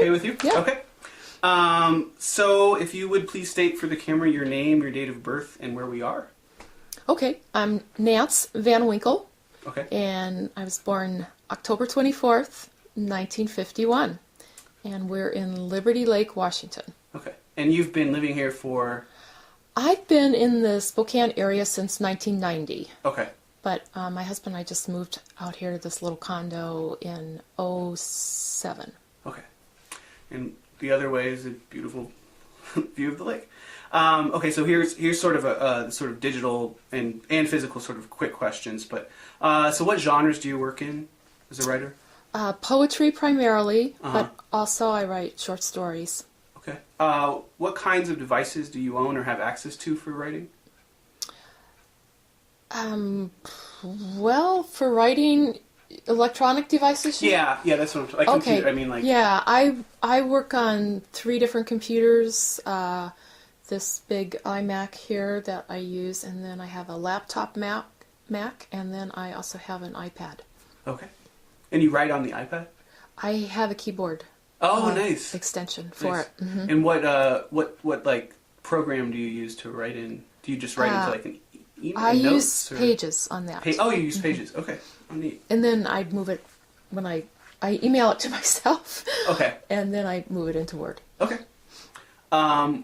okay with you? Yeah. Okay. So if you would please state for the camera your name, your date of birth, and where we are. Okay, I'm Nance Van Winckel. Okay. And I was born October 24th, 1951. And we're in Liberty Lake, Washington. Okay. And you've been living here for? I've been in the Spokane area since 1990. Okay. But my husband and I just moved out here to this little condo in '07. Okay. And the other way is a beautiful view of the lake. Okay, so here's sort of a sort of digital and physical sort of quick questions. But so what genres do you work in as a writer? Poetry primarily, but also I write short stories. Okay. What kinds of devices do you own or have access to for writing? Well, for writing, electronic devices. Yeah, that's what I'm like. Okay. Computer, I mean, like. Yeah, I work on 3 different computers. This big iMac here that I use, and then I have a laptop Mac, and then I also have an iPad. Okay. And you write on the iPad? I have a keyboard. Oh, nice. Extension for it. Mm-hmm. And what like program do you use to write in? Do you just write into like an email? I use Pages on that. Oh, you use Pages. Okay. Oh, neat. And then I move it when I email it to myself. Okay. And then I move it into Word. Okay. I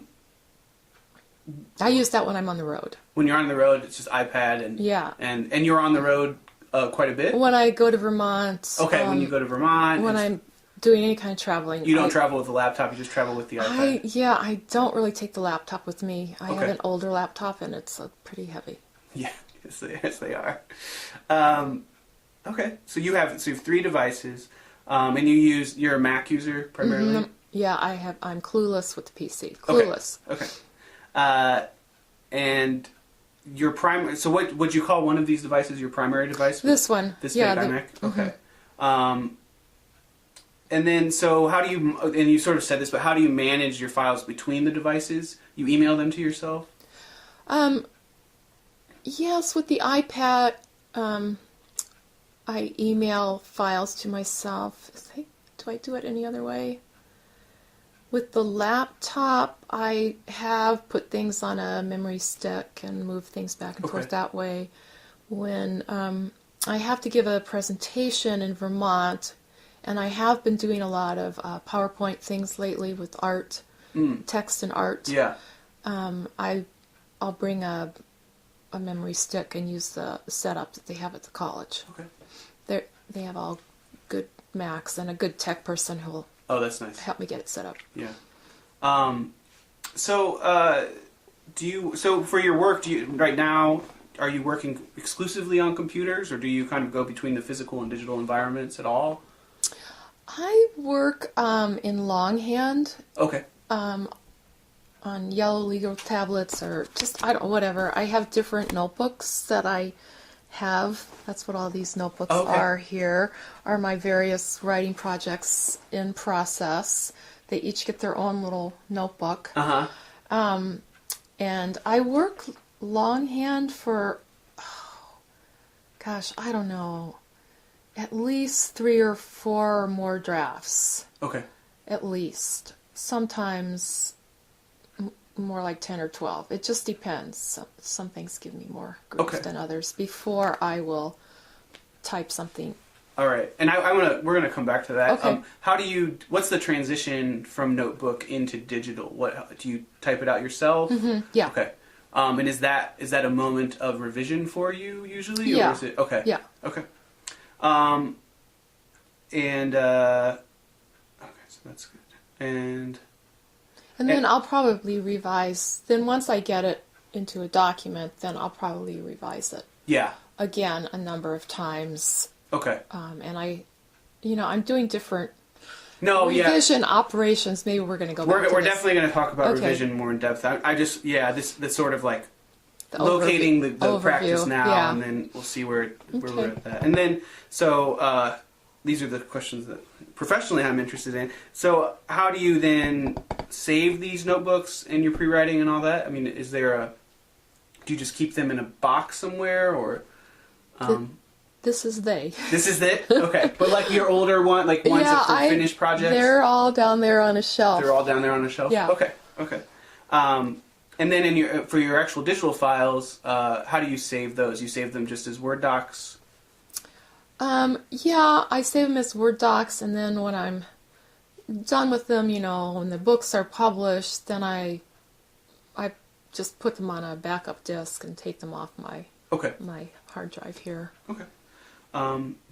use that when I'm on the road. When you're on the road, it's just iPad and yeah. And you're on the road quite a bit. When I go to Vermont. Okay, when you go to Vermont. When I'm doing any kind of traveling. You don't travel with a laptop. You just travel with the iPad. I don't really take the laptop with me. I have an older laptop and it's pretty heavy. Yeah, yes they are. Okay, so you have 3 devices, and you're a Mac user primarily. Mm-hmm. Yeah, I'm clueless with the PC. Clueless. Okay. And your primary. So what would you call one of these devices your primary device? This one. This big iMac. Okay. And then so how do you? And you sort of said this, but how do you manage your files between the devices? You email them to yourself? Yes, with the iPad, I email files to myself. Do I do it any other way? With the laptop, I have put things on a memory stick and moved things back and forth that way. When I have to give a presentation in Vermont, and I have been doing a lot of PowerPoint things lately with art, text and art. Yeah. I'll bring a memory stick and use the setup that they have at the college. Okay. They have all good Macs and a good tech person who will that's nice. help me get it set up. Yeah. So for your work, right now, are you working exclusively on computers, or do you kind of go between the physical and digital environments at all? I work in longhand. Okay. On yellow legal tablets or just, whatever. I have different notebooks that I have. That's what all these notebooks are here, are my various writing projects in process. They each get their own little notebook. And I work longhand for, I don't know, at least 3 or 4 or more drafts. Okay. At least. Sometimes more like 10 or 12. It just depends. Some things give me more grief than others before I will type something. All right. And we're gonna come back to that. Okay. What's the transition from notebook into digital? What do you type it out yourself? Mm-hmm. Yeah. Okay. And is that a moment of revision for you usually? Yeah. Or is it Yeah. Okay. Okay, so that's good. And then I'll probably revise. Then once I get it into a document, then I'll probably revise it. Yeah. Again, a number of times. Okay. And I'm doing different revision operations. Maybe we're going to go back to this. We're definitely going to talk about revision more in depth. This sort of like locating the practice now, and then we'll see where we're at that. And then, so these are the questions that professionally I'm interested in. So how do you then save these notebooks in your pre-writing and all that? I mean, do you just keep them in a box somewhere, or? This is they. This is it? Okay. But like your older one, like ones that for finished projects? They're all down there on a shelf. They're all down there on a shelf? Yeah. Okay. And then for your actual digital files, how do you save those? You save them just as Word docs? Yeah, I save them as Word docs, and then when I'm done with them, when the books are published, then I just put them on a backup disk and take them off my hard drive here. Okay.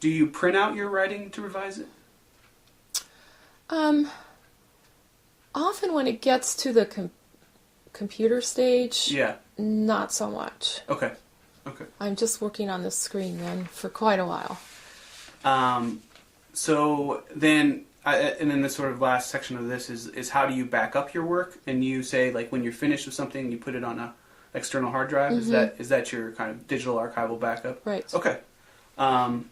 Do you print out your writing to revise it? Often when it gets to the computer stage, not so much. Okay. I'm just working on the screen then for quite a while. So then, and then the sort of last section of this is how do you back up your work? And you say, like, when you're finished with something, you put it on a external hard drive? Mm-hmm. Is that your kind of digital archival backup? Right. Okay. And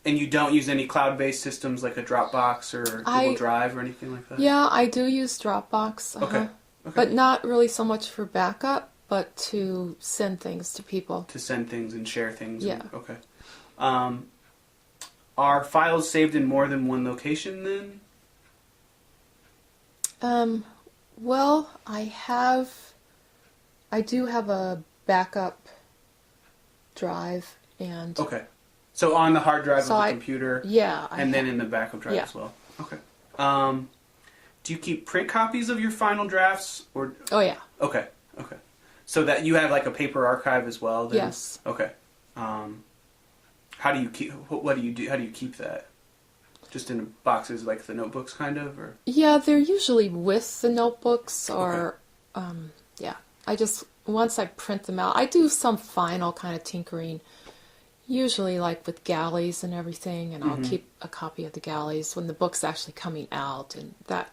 you don't use any cloud-based systems like a Dropbox or Google Drive or anything like that? Yeah, I do use Dropbox. Okay. But not really so much for backup, but to send things to people. To send things and share things? Yeah. Okay. Are files saved in more than one location then? Well, I do have a backup drive and... Okay. So on the hard drive of the computer? Yeah. And then in the backup drive as well? Okay. Do you keep print copies of your final drafts? Or? Oh, yeah. Okay. So that you have like a paper archive as well then? Yes. Okay. How do you keep that? Just in boxes like the notebooks kind of? Or? Yeah, they're usually with the notebooks or, once I print them out, I do some final kind of tinkering, usually like with galleys and everything, and I'll keep a copy of the galleys when the book's actually coming out, and that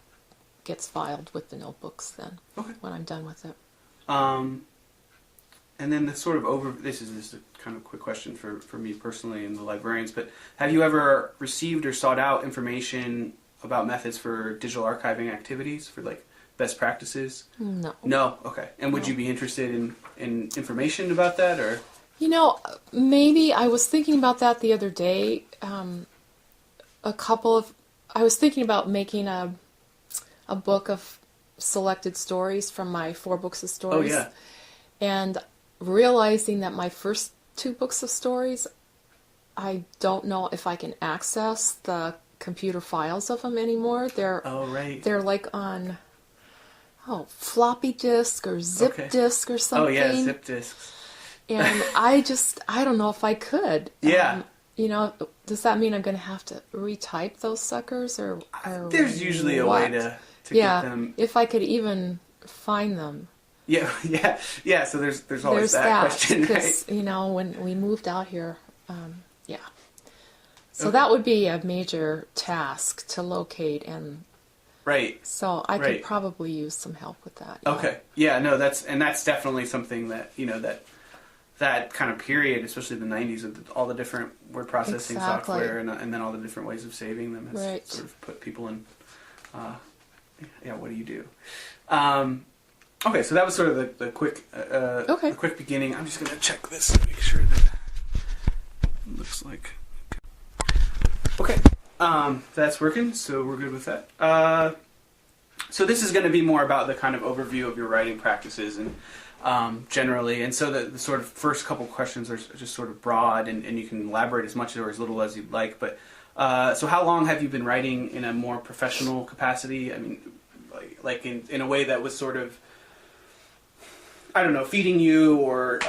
gets filed with the notebooks then when I'm done with it. And then the sort of this is just a kind of quick question for me personally and the librarians, but have you ever received or sought out information about methods for digital archiving activities, for like best practices? No. No? Okay. And would you be interested in information about that, or? Maybe I was thinking about that the other day. I was thinking about making a book of selected stories from my 4 books of stories. Oh, yeah. And realizing that my first 2 books of stories, I don't know if I can access the computer files of them anymore. They're like on floppy disk or zip disk or something. Oh yeah, zip disks. And I don't know if I could. Yeah. Does that mean I'm going to have to retype those suckers or there's usually a way to get them. If I could even find them. Yeah. So there's always that question, because, right? when we moved out here, So that would be a major task to locate, and so I could probably use some help with that. Yeah. Okay. Yeah. No. That's definitely something that that kind of period, especially the 90s, with all the different word processing software and then all the different ways of saving them, has sort of put people in. What do you do? Okay, so that was sort of the quick, the quick beginning. I'm just going to check this and make sure that it looks like. Okay, that's working, so we're good with that. So this is going to be more about the kind of overview of your writing practices and generally, and so the sort of first couple questions are just sort of broad, and you can elaborate as much or as little as you'd like. But so how long have you been writing in a more professional capacity? I mean, like in a way that was sort of, I don't know, feeding you or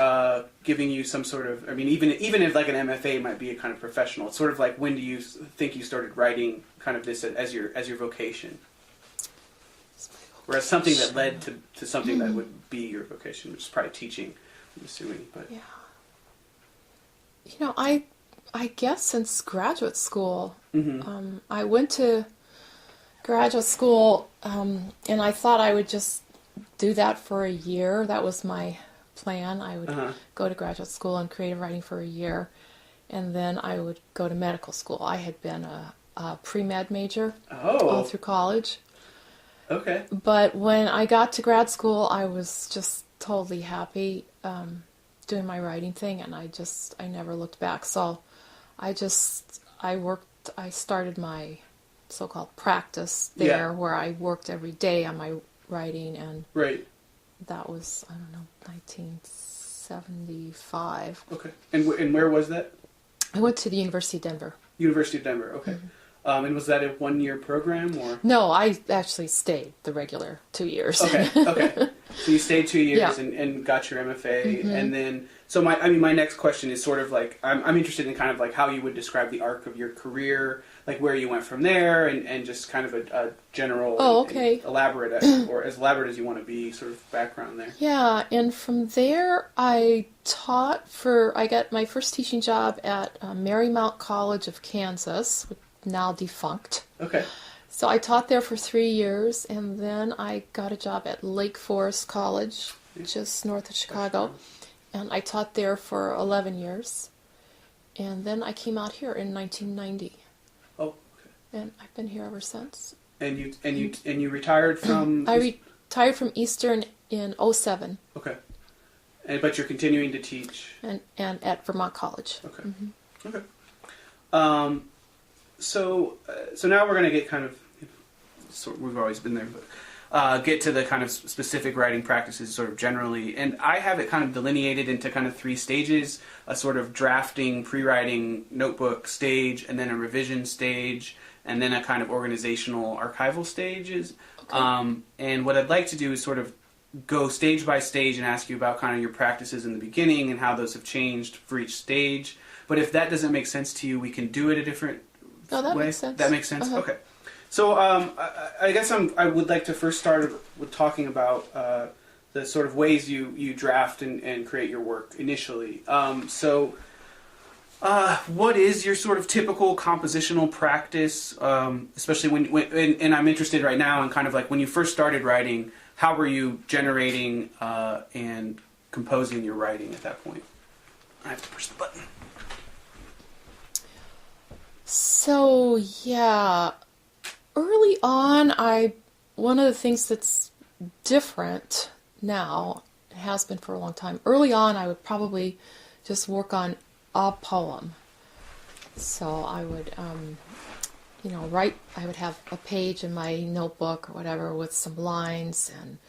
giving you some sort of, I mean, even if like an MFA might be a kind of professional, it's sort of like, when do you think you started writing kind of this as your vocation? Or as something that led to something that would be your vocation, which is probably teaching, I'm assuming. But yeah, I guess since graduate school, I went to graduate school, and I thought I would just do that for a year. That was my plan. I would go to graduate school in creative writing for a year, and then I would go to medical school. I had been a pre-med major all through college. Okay. But when I got to grad school, I was just totally happy doing my writing thing, and I never looked back. So I started my so-called practice there, where I worked every day on my writing, and that was, I don't know, 1975. Okay. And where was that? I went to the University of Denver. University of Denver, okay. Mm-hmm. And was that a 1-year program, or? No, I actually stayed the regular 2 years. Okay. So you stayed 2 years and got your MFA, and then, so my next question is sort of like, I'm interested in kind of like how you would describe the arc of your career, like where you went from there, and just kind of a general, and elaborate, or as elaborate as you want to be, sort of background there. Yeah, and from there I got my first teaching job at Marymount College of Kansas, now defunct. Okay. So I taught there for 3 years, and then I got a job at Lake Forest College, just north of Chicago, and I taught there for 11 years. And then I came out here in 1990. Oh, okay. And I've been here ever since. And you retired from? I retired from Eastern in 2007. Okay. But you're continuing to teach? And at Vermont College. Okay. Mm-hmm. Okay. So now we're going to get kind of, we've always been there, but get to the kind of specific writing practices sort of generally. And I have it kind of delineated into kind of 3 stages: a sort of drafting, pre-writing notebook stage, and then a revision stage, and then a kind of organizational archival stages. Okay. And what I'd like to do is sort of go stage by stage and ask you about kind of your practices in the beginning and how those have changed for each stage. But if that doesn't make sense to you, we can do it a different way. Makes sense. That makes sense? Uh-huh. Okay. So I guess I would like to first start with talking about the sort of ways you draft and create your work initially. What is your sort of typical compositional practice, especially when and I'm interested right now in kind of like when you first started writing, how were you generating and composing your writing at that point? I have to push the button. So, yeah, early on, one of the things that's different now, it has been for a long time, early on I would probably just work on a poem. So I would, write, I would have a page in my notebook or whatever with some lines, and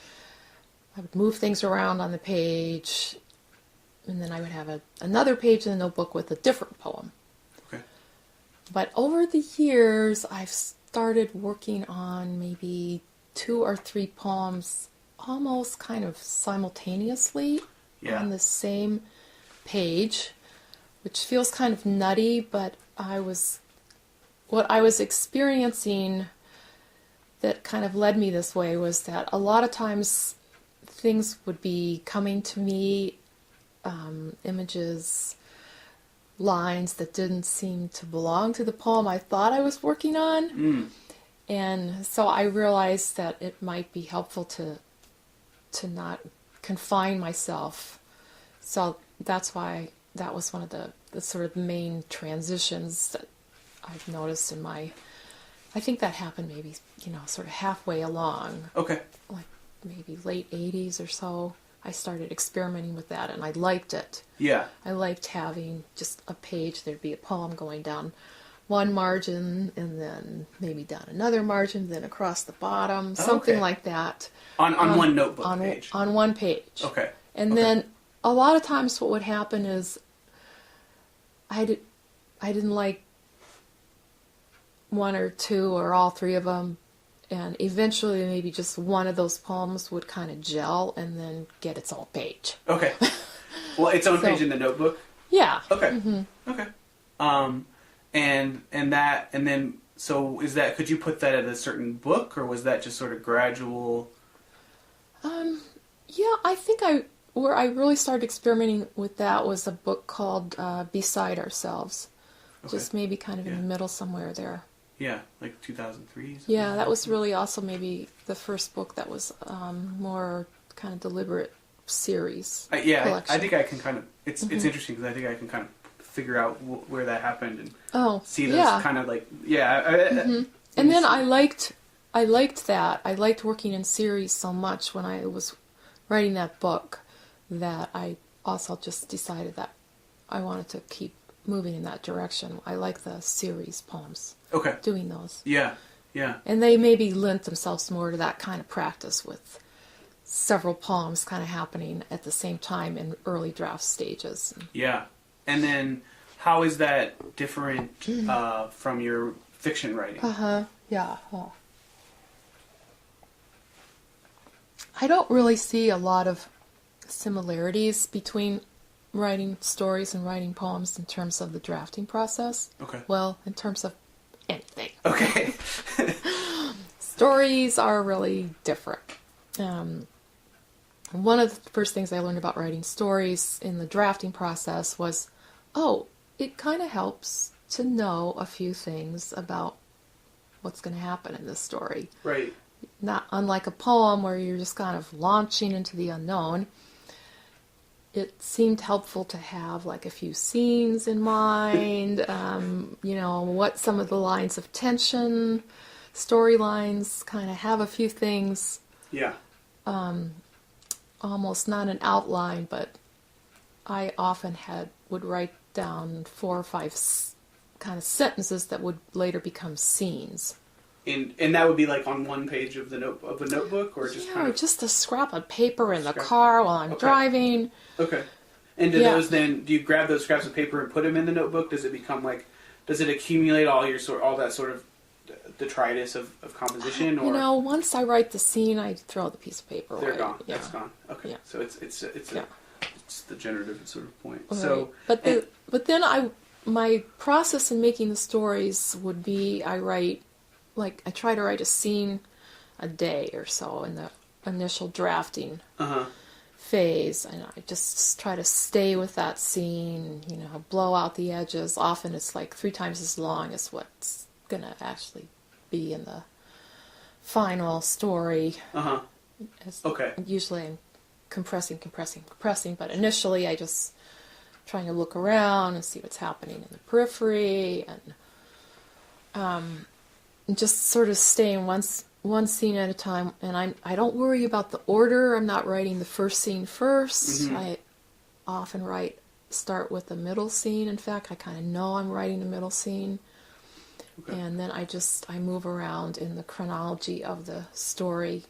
I would move things around on the page, and then I would have another page in the notebook with a different poem. But over the years, I've started working on maybe 2 or 3 poems almost kind of simultaneously on the same page, which feels kind of nutty, but what I was experiencing that kind of led me this way was that a lot of times things would be coming to me, images, lines that didn't seem to belong to the poem I thought I was working on. And so I realized that it might be helpful to not confine myself. So that's why that was one of the sort of main transitions that I've noticed in I think that happened maybe, sort of halfway along. Okay. Like maybe late 80s or so. I started experimenting with that, and I liked it. Yeah. I liked having just a page. There'd be a poem going down one margin, and then maybe down another margin, then across the bottom, something like that. On one notebook page? On one page. Okay. And then a lot of times what would happen is I didn't like 1 or 2 or all 3 of them. And eventually maybe just one of those poems would kind of gel and then get its own page. Okay. Well, its own page in the notebook? Yeah. Okay. Mm-hmm. Okay. Could you put that at a certain book, or was that just sort of gradual? Yeah, I think where I really started experimenting with that was a book called Beside Ourselves. Okay. Just maybe kind of in the middle somewhere there. Yeah, like 2003. Yeah, that was really also maybe the first book that was more kind of deliberate series. Collection. I think I can kind of. It's interesting because I think I can kind of figure out where that happened and see those kind of like And then I liked that. I liked working in series so much when I was writing that book that I also just decided that I wanted to keep moving in that direction. I like the series poems. Okay. Doing those. Yeah. Yeah. And they maybe lent themselves more to that kind of practice with several poems kind of happening at the same time in early draft stages. Yeah. And then how is that different from your fiction writing? Yeah. Oh. I don't really see a lot of similarities between writing stories and writing poems in terms of the drafting process. Okay. Well, in terms of anything. Okay. Stories are really different. One of the first things I learned about writing stories in the drafting process was, it kind of helps to know a few things about what's going to happen in this story. Right. Not unlike a poem where you're just kind of launching into the unknown. It seemed helpful to have like a few scenes in mind, what some of the lines of tension, storylines, kind of have a few things. Yeah. Almost not an outline, but I often would write down 4 or 5 kind of sentences that would later become scenes. And that would be like on one page of the notebook, or just kind of just a scrap of paper in the car while I'm driving. Okay. And do you grab those scraps of paper and put them in the notebook? Does it become does it accumulate all that sort of detritus of composition? Or once I write the scene, I throw the piece of paper away. They're gone. Yeah. That's gone. Okay. Yeah. So it's the generative sort of point. Right. So, but then my process in making the stories would be I try to write a scene a day or so in the initial drafting phase, and I just try to stay with that scene, blow out the edges. Often it's like 3 times as long as what's going to actually be in the final story. Okay. Usually I'm compressing, but initially I just trying to look around and see what's happening in the periphery, and just sort of staying one scene at a time. And I don't worry about the order. I'm not writing the first scene first. Mm-hmm. I often start with the middle scene. In fact, I kind of know I'm writing the middle scene. Okay. And then I move around in the chronology of the story.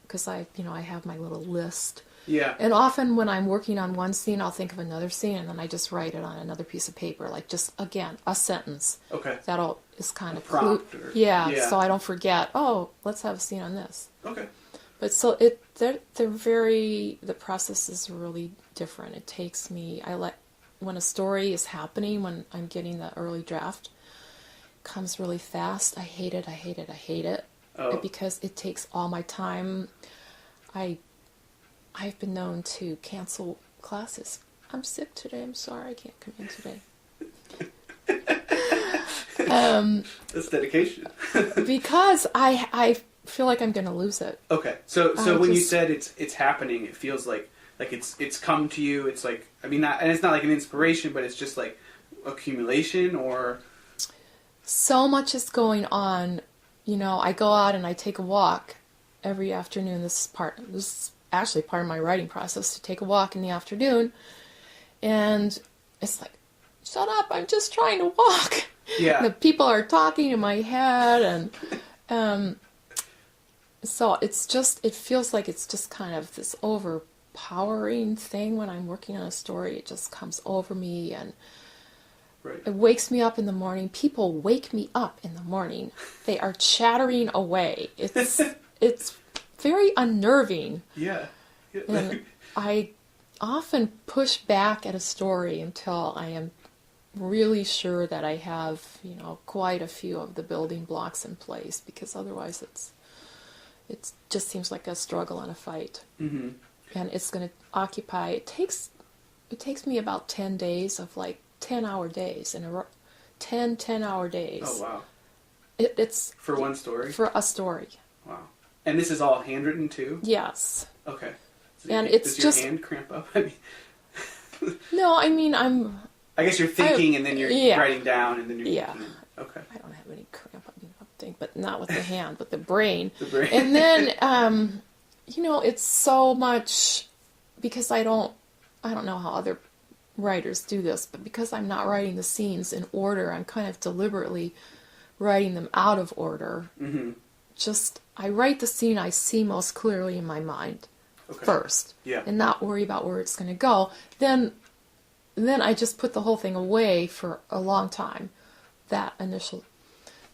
Because I have my little list. Yeah. And often when I'm working on one scene, I'll think of another scene, and then I just write it on another piece of paper, like just, again, a sentence. Okay. That is kind of prompt. So I don't forget, let's have a scene on this. Okay. But so the process is really different. It takes me, when a story is happening, when I'm getting the early draft, it comes really fast. I hate it. Oh. Because it takes all my time. I've been known to cancel classes. I'm sick today. I'm sorry. I can't come in today. That's dedication. Because I feel like I'm going to lose it. Okay. So when you said it's happening, it feels like it's come to you. It's like, and it's not like an inspiration, but it's just like accumulation, or so much is going on. I go out and I take a walk every afternoon. This is actually part of my writing process, to take a walk in the afternoon, and it's like, shut up, I'm just trying to walk. Yeah. The people are talking in my head, and so it feels like it's just kind of this overpowering thing when I'm working on a story. It just comes over me, and it wakes me up in the morning. People wake me up in the morning. They are chattering away. It's very unnerving. Yeah. And I often push back at a story until I am really sure that I have, quite a few of the building blocks in place, because otherwise it just seems like a struggle and a fight. Mm-hmm. And it's going to occupy, it takes me about 10 days of 10-hour days in a row. 10-hour days. Oh, wow. It's for one story? For a story. Wow. And this is all handwritten too? Yes. Okay. Does your hand cramp up? No, I guess you're thinking and then you're writing down and then you're thinking. Okay. I don't have any cramp up thing, but not with the hand, but the brain. The brain. And then, it's so much, because I don't know how other writers do this, but because I'm not writing the scenes in order, I'm kind of deliberately writing them out of order. Mm-hmm. I write the scene I see most clearly in my mind first, and not worry about where it's going to go. Then I just put the whole thing away for a long time, that initial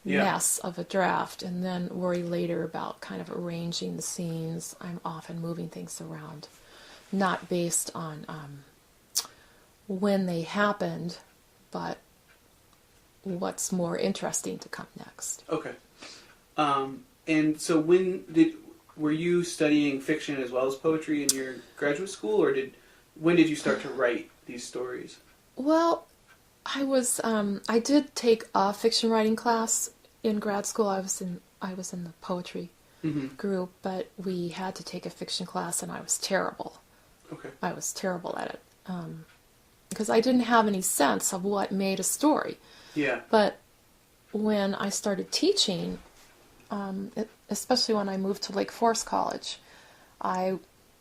mess of a draft, and then worry later about kind of arranging the scenes. I'm often moving things around, not based on when they happened, but what's more interesting to come next. Okay. And so were you studying fiction as well as poetry in your graduate school, or when did you start to write these stories? Well, I did take a fiction writing class in grad school. I was in the poetry group, but we had to take a fiction class, and I was terrible. Okay. I was terrible at it because I didn't have any sense of what made a story. Yeah. But when I started teaching, especially when I moved to Lake Forest College,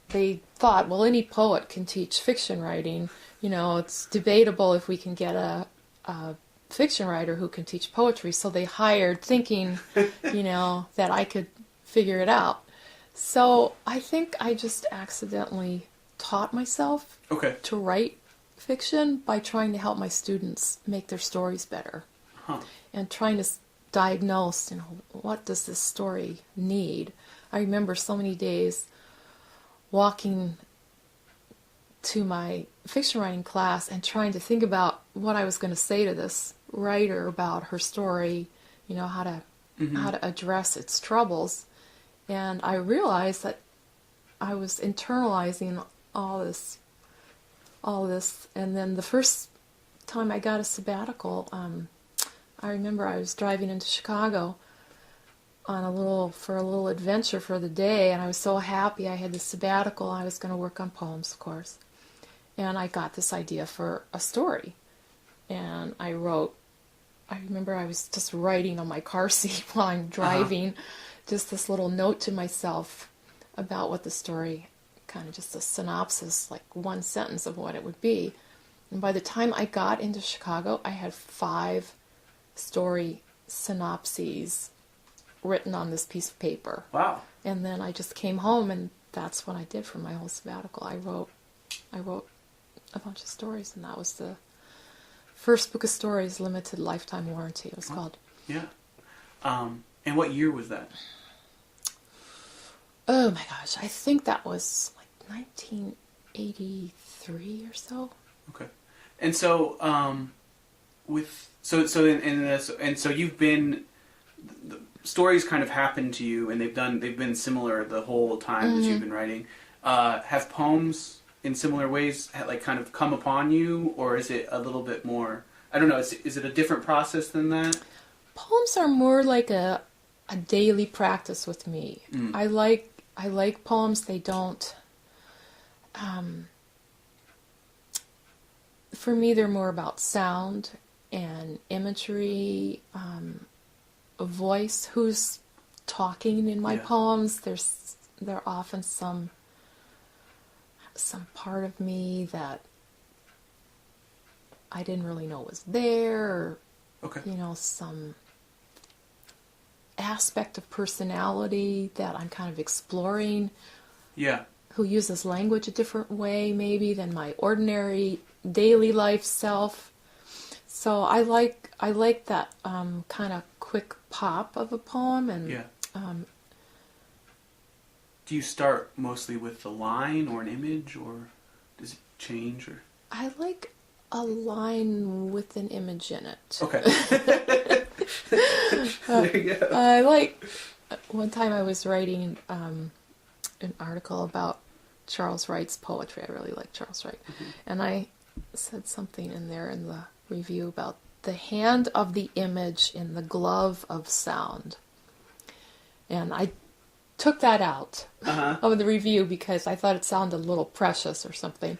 they thought, well, any poet can teach fiction writing. It's debatable if we can get a fiction writer who can teach poetry. So they hired, thinking, that I could figure it out. So I think I just accidentally taught myself to write fiction by trying to help my students make their stories better. And trying to diagnose, what does this story need? I remember so many days walking to my fiction writing class and trying to think about what I was going to say to this writer about her story, how to address its troubles. And I realized that I was internalizing all this, and then the first time I got a sabbatical, I remember I was driving into Chicago for a little adventure for the day, and I was so happy I had the sabbatical. I was going to work on poems, of course. And I got this idea for a story. And I remember I was just writing on my car seat while I'm driving, just this little note to myself about what the story, kind of just a synopsis, like one sentence of what it would be. And by the time I got into Chicago, I had 5 story synopses written on this piece of paper. Wow. And then I just came home, and that's what I did for my whole sabbatical. I wrote a bunch of stories, and that was the first book of stories, limited lifetime warranty, it was called. Yeah. And what year was that? Oh my gosh, I think that was like 1983 or so. Okay. And so, so you've been, the stories kind of happened to you, and they've been similar the whole time that you've been writing. Have poems in similar ways kind of come upon you, or is it a little bit more, I don't know, is it a different process than that? Poems are more like a daily practice with me. I like poems. They don't, for me, they're more about sound and imagery, a voice. Who's talking in my poems? There often some part of me that I didn't really know was there, or some aspect of personality that I'm kind of exploring. Yeah. Who uses language a different way maybe than my ordinary daily life self. So I like that kind of quick pop of a poem. And do you start mostly with the line or an image, or does it change? Or I like a line with an image in it. Okay. There you go. I like, one time I was writing an article about Charles Wright's poetry. I really like Charles Wright. And I said something in there in the review about the hand of the image in the glove of sound. And I took that out of the review because I thought it sounded a little precious or something.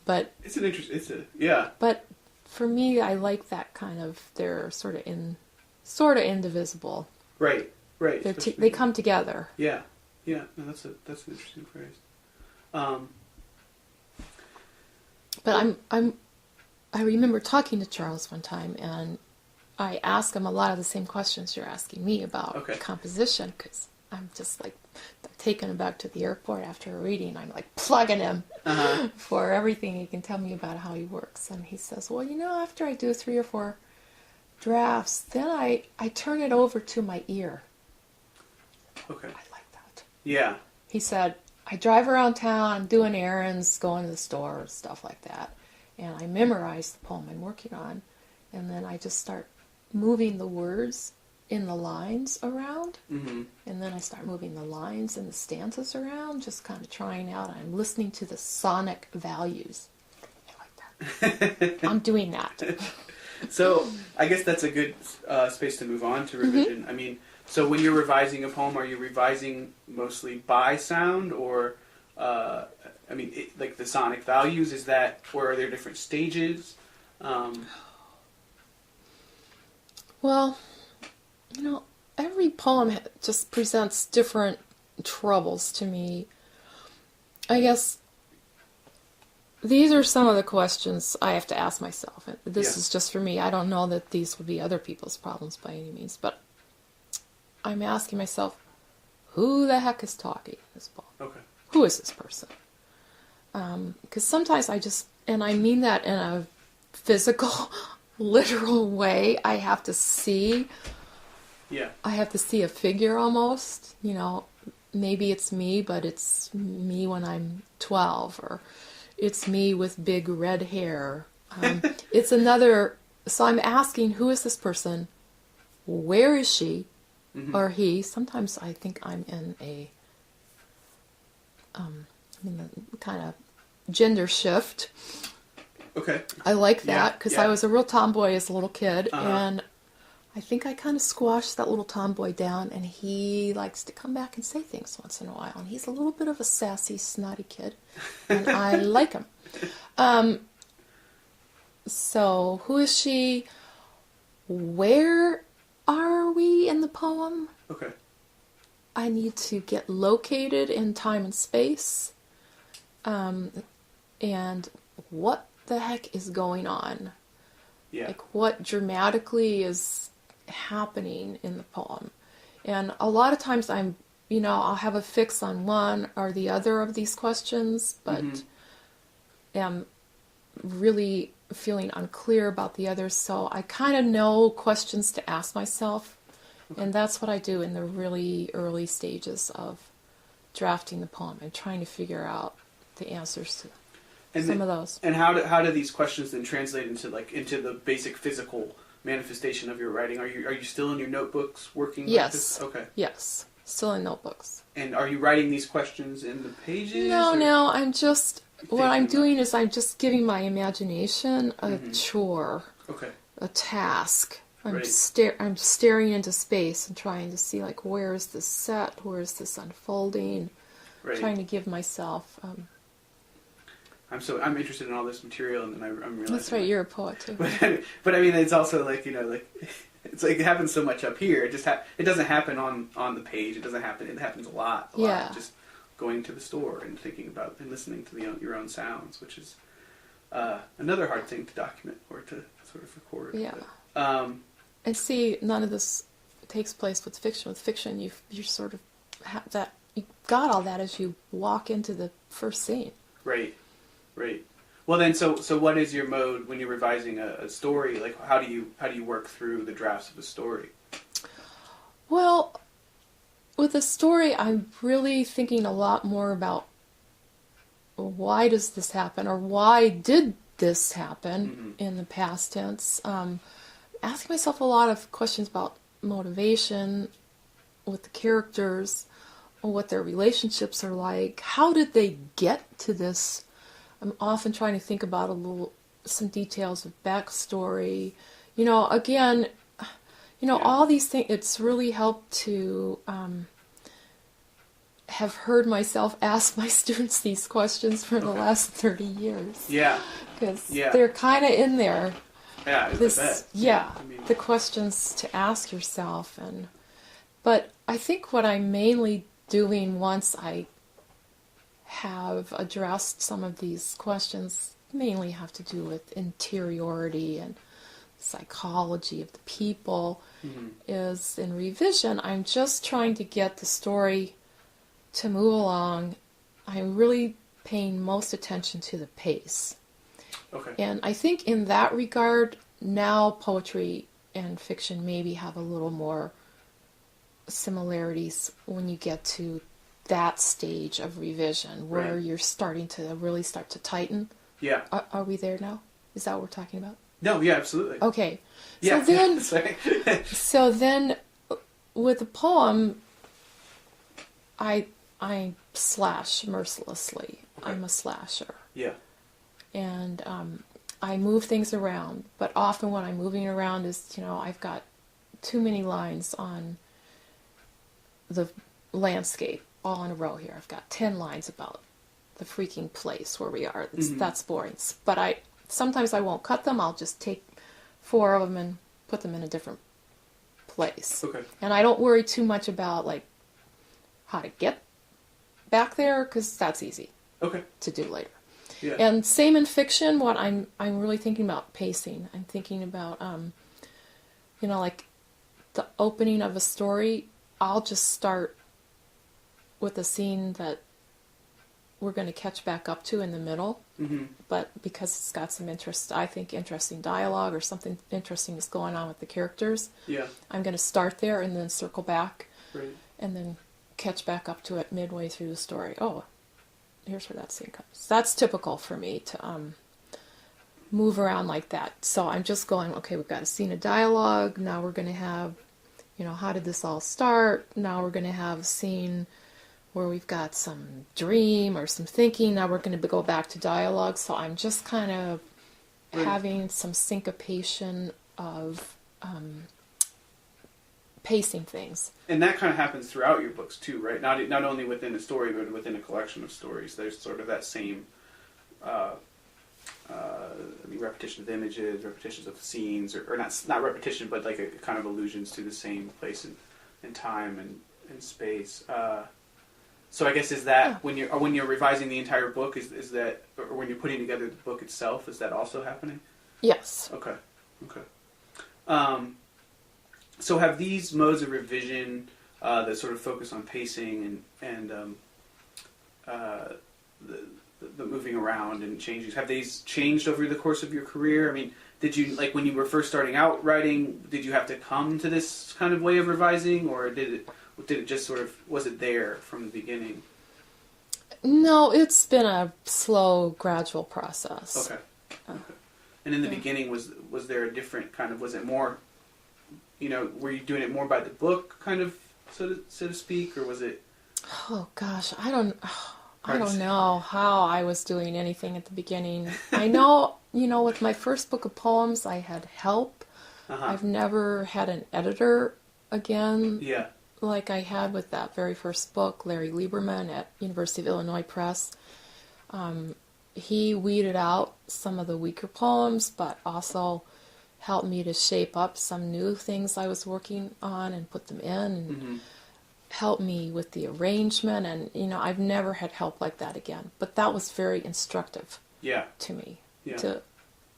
But But for me, I like that kind of, they're sort of indivisible. Right. They come together. Yeah. No, that's an interesting phrase. But I remember talking to Charles one time, and I asked him a lot of the same questions you're asking me about composition, because I'm just like taking him back to the airport after a reading. I'm like plugging him for everything he can tell me about how he works. And he says, well, after I do 3 or 4 drafts, then I turn it over to my ear. Okay. I like that. Yeah. He said, I drive around town doing errands, going to the store, stuff like that. And I memorize the poem I'm working on. And then I just start moving the words in the lines around. Mm-hmm. And then I start moving the lines and the stanzas around, just kind of trying out. I'm listening to the sonic values. I like that. I'm doing that. So I guess that's a good space to move on to revision. Mm-hmm. I mean, so when you're revising a poem, are you revising mostly by sound, or like the sonic values? Is that, or are there different stages? Well, every poem just presents different troubles to me. I guess these are some of the questions I have to ask myself. This is just for me. I don't know that these would be other people's problems by any means, but I'm asking myself, who the heck is talking in this poem? Okay. Who is this person? Because sometimes and I mean that in a physical, literal way, I have to see. Yeah. I have to see a figure almost. Maybe it's me, but it's me when I'm 12, or it's me with big red hair. It's another. So I'm asking, who is this person? Where is she? Mm-hmm. Or he? Sometimes I think I'm in a kind of gender shift. Okay. I like that because I was a real tomboy as a little kid, and I think I kind of squashed that little tomboy down, and he likes to come back and say things once in a while, and he's a little bit of a sassy, snotty kid, and I like him. So who is she? Where are we in the poem? Okay. I need to get located in time and space. And what the heck is going on? Yeah. Like what dramatically is happening in the poem? And a lot of times I'll have a fix on one or the other of these questions, but am really feeling unclear about the others. So I kind of know questions to ask myself. Okay. And that's what I do in the really early stages of drafting the poem and trying to figure out the answers to some of those. And how do these questions then translate into the basic physical manifestation of your writing? Are you still in your notebooks working? Yes. Like this? Okay. Yes. Still in notebooks. And are you writing these questions in the pages? No. I'm just I'm just giving my imagination a chore. Okay. A task. I'm staring into space and trying to see where is this set, where is this unfolding. Right. Trying to give myself. I'm interested in all this material, and then I'm realizing. That's right. You're a poet too. But I mean, it's also it's it happens so much up here. It just it doesn't happen on the page. It doesn't happen. It happens a lot. Just going to the store and thinking about and listening to your own sounds, which is another hard thing to document or to sort of record. Yeah. But, and see, none of this takes place with fiction. With fiction, you sort of have that. You got all that as you walk into the first scene. Right. Well, then, so what is your mode when you're revising a story? Like, how do you work through the drafts of a story? Well, with a story, I'm really thinking a lot more about why does this happen, or why did this happen in the past tense. Asking myself a lot of questions about motivation with the characters, what their relationships are like. How did they get to this? I'm often trying to think about some details of backstory. All these things. It's really helped to have heard myself ask my students these questions for the last 30 years. Yeah. Because they're kind of in there. Yeah, the questions to ask yourself. But I think what I'm mainly doing once I have addressed some of these questions mainly have to do with interiority and psychology of the people, is in revision, I'm just trying to get the story to move along. I'm really paying most attention to the pace. Okay. And I think in that regard, now poetry and fiction maybe have a little more similarities when you get to that stage of revision, where right. you're starting to really start to tighten. Yeah. Are we there now? Is that what we're talking about? No, yeah, absolutely. Okay. Yeah. So then with the poem, I slash mercilessly. Okay. I'm a slasher. Yeah. And I move things around, but often what I'm moving around is, I've got too many lines on the landscape all in a row here. I've got 10 lines about the freaking place where we are. That's boring. But sometimes I won't cut them. I'll just take 4 of them and put them in a different place. Okay. And I don't worry too much about how to get back there, because that's easy. Okay. To do later. Yeah. And same in fiction. What I'm really thinking about pacing. I'm thinking about the opening of a story. I'll just start with a scene that we're going to catch back up to in the middle. Mm-hmm. But because it's got some interesting dialogue, or something interesting is going on with the characters. Yeah. I'm going to start there and then circle back. Right. And then catch back up to it midway through the story. Oh, here's where that scene comes. That's typical for me to move around like that. So I'm just going, okay, we've got a scene of dialogue. Now we're going to have, how did this all start? Now we're going to have a scene where we've got some dream or some thinking. Now we're going to go back to dialogue. So I'm just kind of having some syncopation of pacing things. And that kind of happens throughout your books too, right? Not only within a story, but within a collection of stories. There's sort of that same repetition of images, repetitions of scenes, or not repetition, but like a kind of allusions to the same place and time and space. So I guess is that when you're revising the entire book, is that, or when you're putting together the book itself, is that also happening? Yes. Okay. So have these modes of revision that sort of focus on pacing and the moving around and changes, have these changed over the course of your career? I mean, did you, when you were first starting out writing, did you have to come to this kind of way of revising, or did it just sort of, was it there from the beginning? No, it's been a slow, gradual process. Okay. And in the beginning, was there a different kind of, was it more, were you doing it more by the book, kind of, so to speak, or was it? Oh gosh, I don't know how I was doing anything at the beginning. I know, with my first book of poems, I had help. Uh-huh. I've never had an editor again. Yeah. Like I had with that very first book, Larry Lieberman at University of Illinois Press. He weeded out some of the weaker poems, but also helped me to shape up some new things I was working on and put them in, and helped me with the arrangement. And, I've never had help like that again. But that was very instructive to me. Yeah.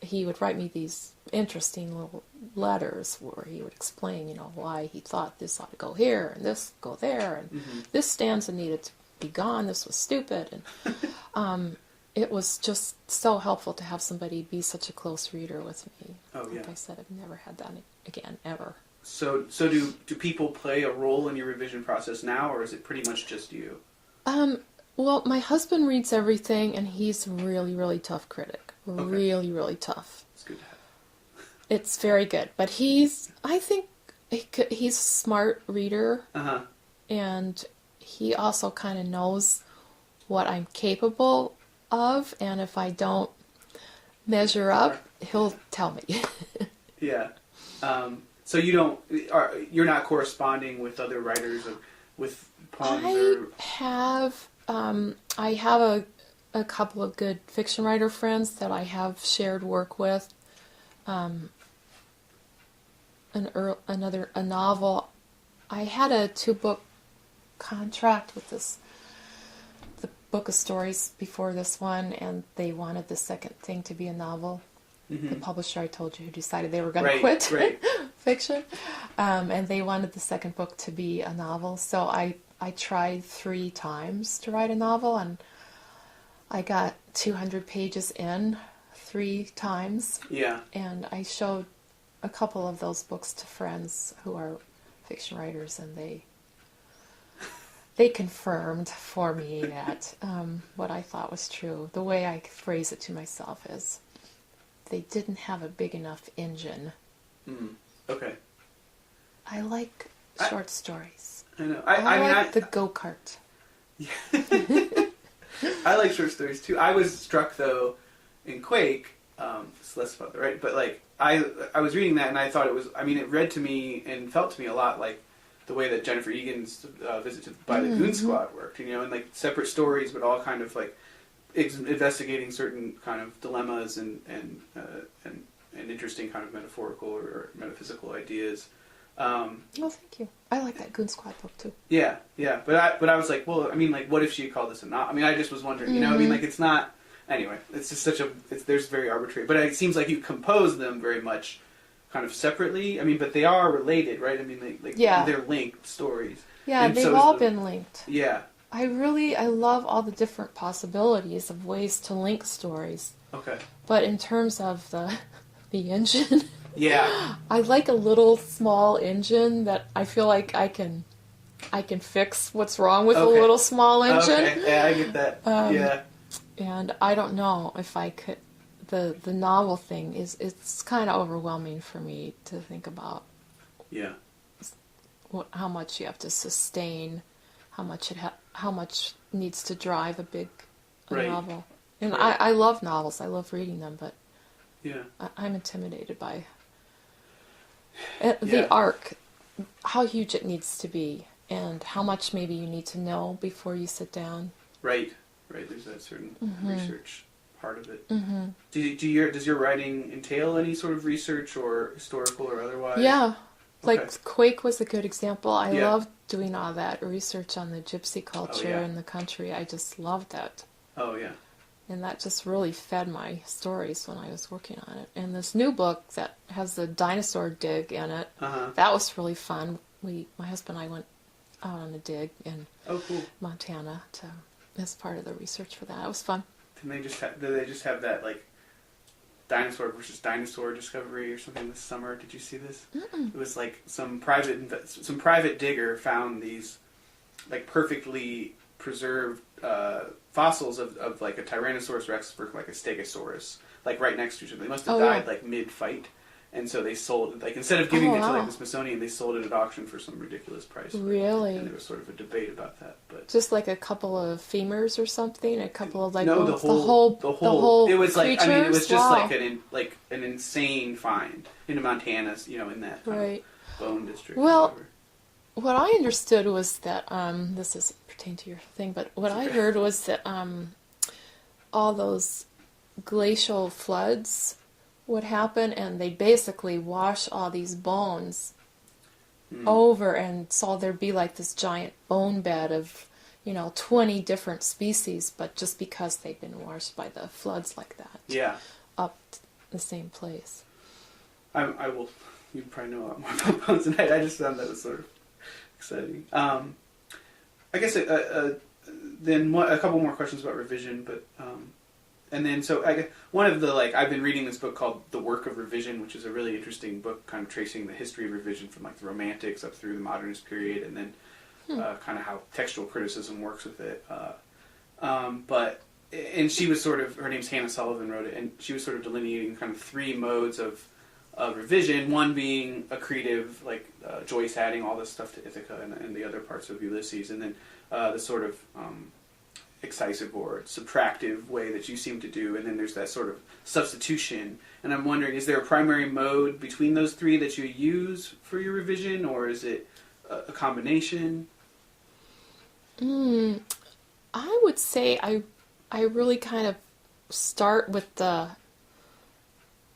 He would write me these interesting little letters where he would explain, why he thought this ought to go here and this go there, and this stanza needed to be gone, this was stupid. And it was just so helpful to have somebody be such a close reader with me. Oh, yeah. Like I said, I've never had that again, ever. So do people play a role in your revision process now, or is it pretty much just you? Well, my husband reads everything, and he's a really, really tough critic. Okay. Really, really tough. It's good to have. It's very good. But I think he's a smart reader. Uh-huh. And he also kind of knows what I'm capable of, and if I don't measure up, he'll tell me. Yeah. So you're not corresponding with other writers with poems? I have a couple of good fiction writer friends that I have shared work with. A novel. I had a 2-book contract with the book of stories before this one, and they wanted the second thing to be a novel. The publisher I told you who decided they were going to quit fiction, and they wanted the second book to be a novel. So I tried 3 times to write a novel, and I got 200 pages in 3 times. Yeah. And I showed a couple of those books to friends who are fiction writers, and they confirmed for me that what I thought was true. The way I phrase it to myself is, they didn't have a big enough engine. Okay. I like short stories. I know. I like the go-kart. Yeah. I like short stories too. I was struck though in Quake. It's less about the right, but like I was reading that and I thought it was. I mean, it read to me and felt to me a lot like the way that Jennifer Egan's Visit by the Goon Squad worked. And like separate stories, but all kind of like investigating certain kind of dilemmas and interesting kind of metaphorical or metaphysical ideas. Well, thank you. I like that Goon Squad book too. Yeah. But I was like, well, I mean, like, what if she had called this a novel? I mean, I just was wondering, I mean, like, it's not. Anyway, it's just there's very arbitrary. But it seems like you compose them very much kind of separately. I mean, but they are related, right? I mean, they're linked stories. Yeah, and they've all been linked. Yeah. I love all the different possibilities of ways to link stories. Okay. But in terms of the engine, yeah, I like a little small engine that I feel like I can fix what's wrong with a little small engine. Okay, yeah, I get that. Yeah. And I don't know if I could. The novel thing it's kind of overwhelming for me to think about. Yeah. How much you have to sustain, how much needs to drive a big novel. And I love novels. I love reading them, but yeah, I'm intimidated by the arc, how huge it needs to be, and how much maybe you need to know before you sit down. Right. There's that certain research part of it. Does your writing entail any sort of research or historical or otherwise? Yeah. Like Quake was a good example. I love doing all that research on the gypsy culture in the country. I just loved that. Oh, yeah. And that just really fed my stories when I was working on it. And this new book that has the dinosaur dig in it, that was really fun. My husband and I went out on a dig in Montana as part of the research for that. It was fun. Did they just have that, like, dinosaur versus dinosaur discovery or something this summer? Did you see this? It was like some private digger found these like perfectly preserved fossils of like a Tyrannosaurus Rex versus like a Stegosaurus, like right next to each other. They must have died like mid-fight, and so they sold it. Like instead of giving it to like the Smithsonian, they sold it at auction for some ridiculous price. Really? And there was sort of a debate about that, but just like a couple of femurs or something, a couple of like the whole. It was like creatures? It was just like an insane find in Montana, in that kind of bone district. Well, what I understood was that this doesn't pertain to your thing, but what I heard was that all those glacial floods would happen, and they basically wash all these bones over, and so there'd be like this giant bone bed of 20 different species, but just because they've been washed by the floods like that, up the same place. I will. You probably know a lot more about bones than I just found that was sort of exciting. I guess then a couple more questions about revision, but and then so I guess one of the I've been reading this book called The Work of Revision, which is a really interesting book, kind of tracing the history of revision from like the Romantics up through the Modernist period, and then kind of how textual criticism works with it. And she was her name's Hannah Sullivan, wrote it, and she was sort of delineating kind of 3 modes of revision, one being accretive, like Joyce adding all this stuff to Ithaca and the other parts of Ulysses, and then the sort of excisive or subtractive way that you seem to do, and then there's that sort of substitution. And I'm wondering, is there a primary mode between those 3 that you use for your revision, or is it a combination? I would say I really kind of start with the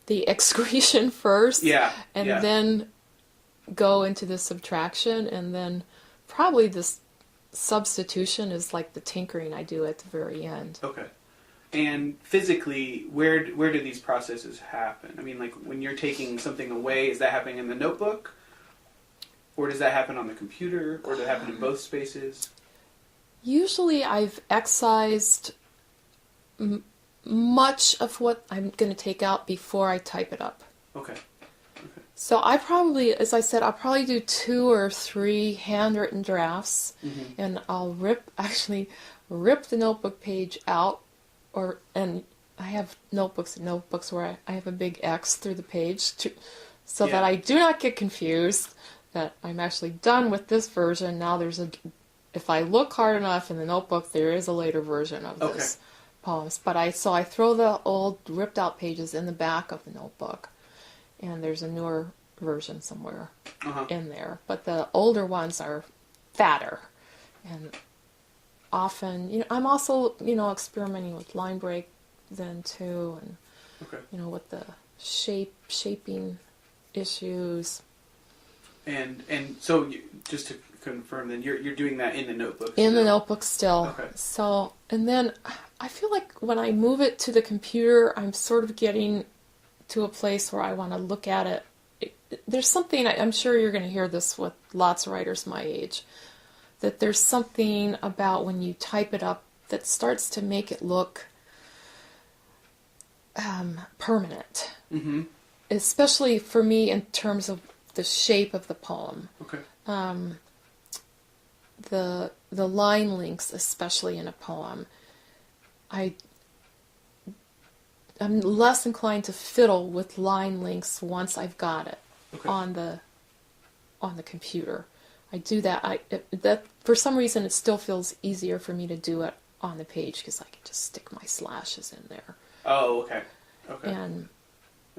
excretion first, and then go into the subtraction, and then probably this substitution is like the tinkering I do at the very end. Okay. And physically, where do these processes happen? I mean, like when you're taking something away, is that happening in the notebook? Or does that happen on the computer? Or does it happen in both spaces? Usually I've excised much of what I'm going to take out before I type it up. Okay. So I probably, as I said, I'll probably do 2 or 3 handwritten drafts, and I'll rip the notebook page out, and I have notebooks where I have a big X through the page, so that I do not get confused that I'm actually done with this version. Now if I look hard enough in the notebook, there is a later version of this poems. But I throw the old ripped out pages in the back of the notebook. And there's a newer version somewhere in there. But the older ones are fatter. And often, I'm also, experimenting with line break then too. And, with the shaping issues. And so, just to confirm then, you're doing that in the notebook still? In the notebook still. Okay. So, and then I feel like when I move it to the computer, I'm sort of getting to a place where I want to look at it. There's something, I'm sure you're going to hear this with lots of writers my age, that there's something about when you type it up that starts to make it look permanent. Mm-hmm. Especially for me in terms of the shape of the poem. Okay. The line links, especially in a poem, I'm less inclined to fiddle with line links once I've got it on the computer. I do that. That for some reason it still feels easier for me to do it on the page because I can just stick my slashes in there. Oh, okay. Okay. And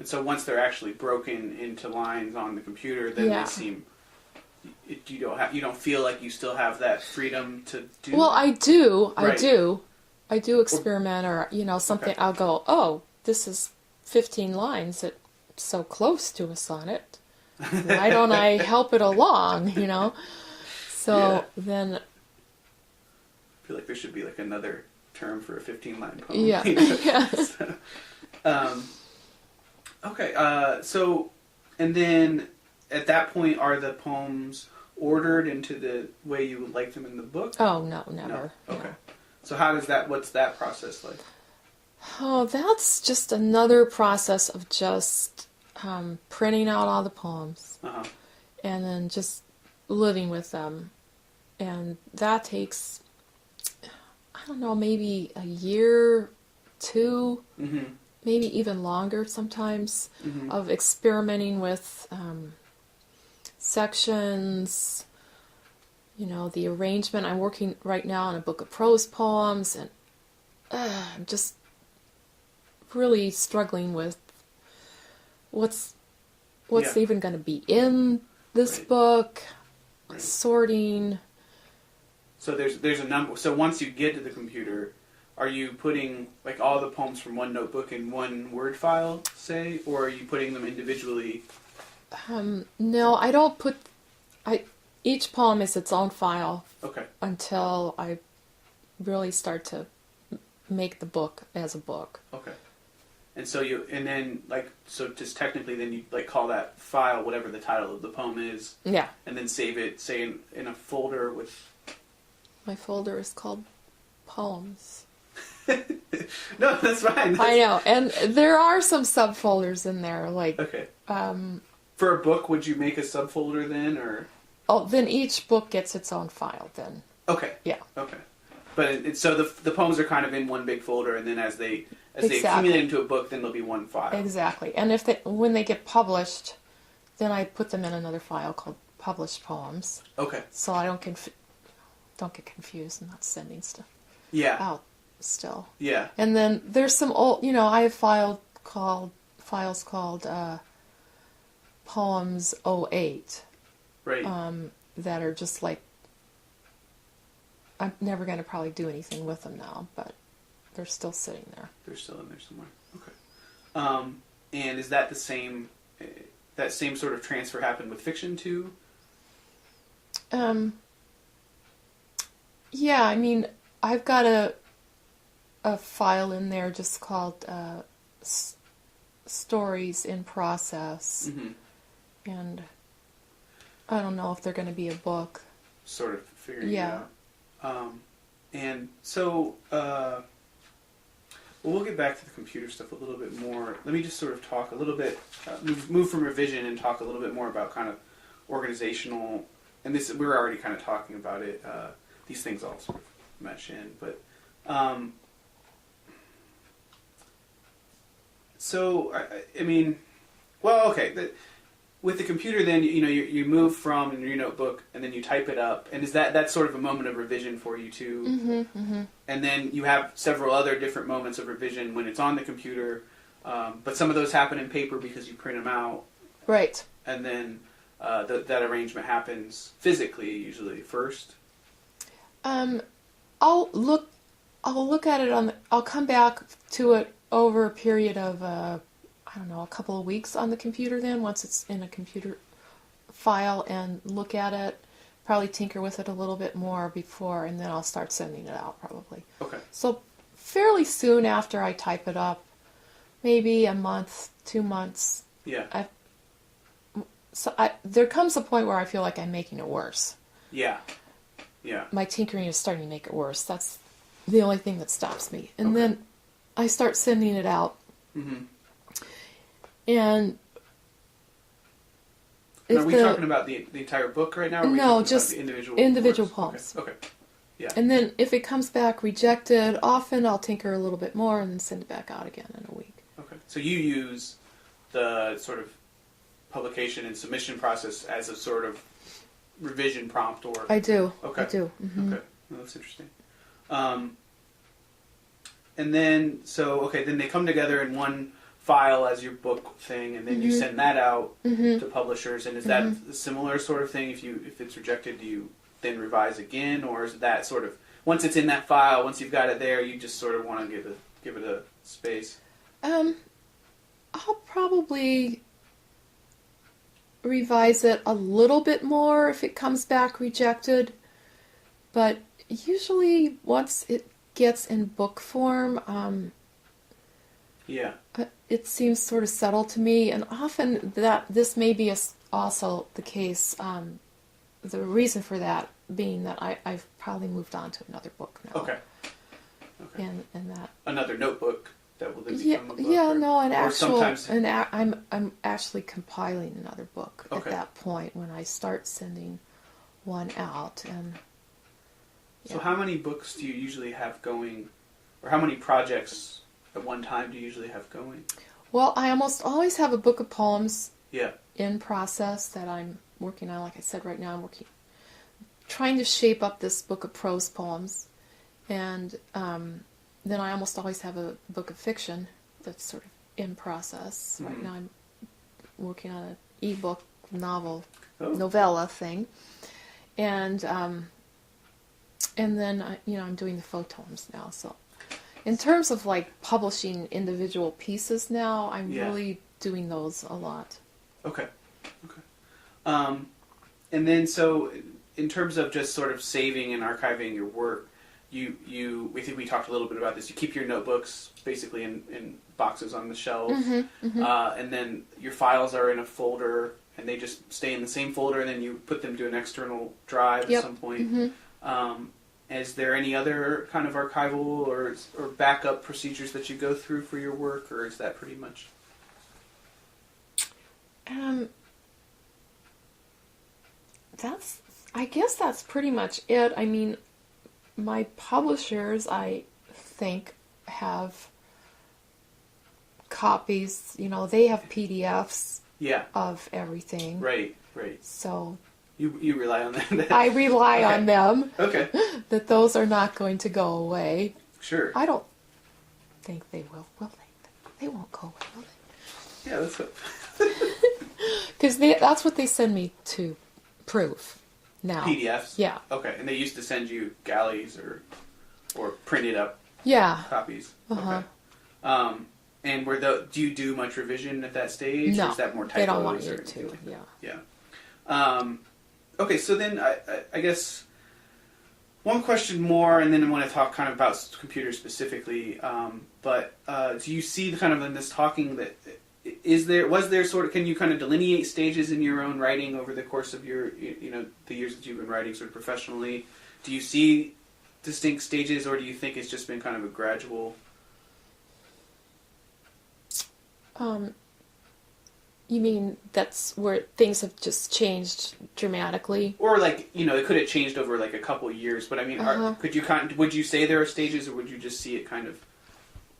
so once they're actually broken into lines on the computer, then they seem. You don't feel like you still have that freedom to do. Well, I do. Right. I do experiment, or something. Okay. I'll go, oh, this is 15 lines. It's so close to a sonnet. Why don't I help it along? So then. I feel like there should be like another term for a 15-line poem. Yeah. Yes. Okay. So, and then at that point, are the poems ordered into the way you would like them in the book? Oh no, never. No? Okay. No. So what's that process like? Oh, that's just another process of just printing out all the poems and then just living with them. And that takes, I don't know, maybe a year, 2, maybe even longer sometimes, of experimenting with sections, the arrangement. I'm working right now on a book of prose poems, and I'm just really struggling with what's even going to be in this book, sorting. So there's a number. So once you get to the computer, are you putting like all the poems from one notebook in one Word file, say, or are you putting them individually? No, I don't put. Each poem is its own file. Okay. Until I really start to make the book as a book. Okay. And so just technically then you like call that file whatever the title of the poem is. Yeah. And then save it, say in a folder with. My folder is called Poems. No, that's fine. I know, and there are some subfolders in there, like. Okay. For a book, would you make a subfolder then, or? Oh, then each book gets its own file. Then. Okay. Yeah. Okay. But so the poems are kind of in one big folder, and then as they accumulate into a book, then there'll be one file. Exactly. And when they get published, then I put them in another file called Published Poems. Okay. So I don't get confused. I'm not sending stuff. Yeah. Out still. Yeah. And then there's some old. I have files called Poems 08. Right. That are just like. I'm never going to probably do anything with them now, but they're still sitting there. They're still in there somewhere. Okay. And is that the same? That same sort of transfer happened with fiction too? Yeah, I mean, I've got a file in there just called Stories in Process. Mm-hmm. And I don't know if they're going to be a book. Sort of figuring it out. And so, well, we'll get back to the computer stuff a little bit more. Let me just sort of talk a little bit, move from revision and talk a little bit more about kind of organizational, and this, we were already kind of talking about it, these things all sort of mesh in, but, so, I mean, well, okay, with the computer, then you move from your notebook and then you type it up, and is that's sort of a moment of revision for you too? Mm-hmm, mm-hmm. And then you have several other different moments of revision when it's on the computer, but some of those happen in paper because you print them out, right? And then that arrangement happens physically usually first. I'll look at it I'll come back to it over a period of I don't know, a couple of weeks on the computer then, once it's in a computer file, and look at it, probably tinker with it a little bit more before, and then I'll start sending it out probably. Okay. So fairly soon after I type it up, maybe a month, 2 months. Yeah. There comes a point where I feel like I'm making it worse. Yeah. Yeah. My tinkering is starting to make it worse. That's the only thing that stops me. And then I start sending it out. Mm-hmm. And are we talking about the entire book right now? Or no, just individual poems. Okay. Yeah. And then if it comes back rejected, often I'll tinker a little bit more and then send it back out again in a week. Okay. So you use the sort of publication and submission process as a sort of revision prompt, or I do. Okay. I do. Mm-hmm. Okay. Well, that's interesting. And then then they come together in one file as your book thing, and then you send that out to publishers. And is that a similar sort of thing? If it's rejected, do you then revise again, or is that sort of once it's in that file, once you've got it there, you just sort of want to give it a space? I'll probably revise it a little bit more if it comes back rejected, but usually once it gets in book form, it seems sort of settled to me, and often this may be also the case. The reason for that being that I've probably moved on to another book now. Okay. And that another notebook that will then become a book. Yeah, no, I'm actually compiling another book at that point when I start sending one out. And so, how many books do you usually have going, or how many projects at one time do you usually have going? Well, I almost always have a book of poems in process that I'm working on. Like I said, right now I'm trying to shape up this book of prose poems. And then I almost always have a book of fiction that's sort of in process. Right now I'm working on an ebook novella thing. And then I'm doing the photomes now, so in terms of like publishing individual pieces now, I'm really doing those a lot. Okay. And then so in terms of just sort of saving and archiving your work, we think we talked a little bit about this. You keep your notebooks basically in boxes on the shelves, and then your files are in a folder, and they just stay in the same folder, and then you put them to an external drive at some point. Is there any other kind of archival or backup procedures that you go through for your work, or is that pretty much? I guess that's pretty much it. I mean, my publishers, I think, have copies. They have PDFs of everything. Right. So you rely on them. I rely on them. Okay. That those are not going to go away. Sure. I don't think they will they? They won't go away, will they? Yeah, that's what. Because that's what they send me to proof now. PDFs? Yeah. Okay, and they used to send you galleys or printed up copies. Uh-huh. Okay. And do you do much revision at that stage? No, or is that more typos? They don't want you to. Like Yeah. Okay, so then I guess One question more, and then I want to talk kind of about computers specifically. But do you see kind of in this talking that was there sort of, can you kind of delineate stages in your own writing over the course of your, the years that you've been writing sort of professionally? Do you see distinct stages, or do you think it's just been kind of a gradual? You mean that's where things have just changed dramatically? Or like, it could have changed over like a couple of years, but I mean, would you say there are stages, or would you just see it kind of,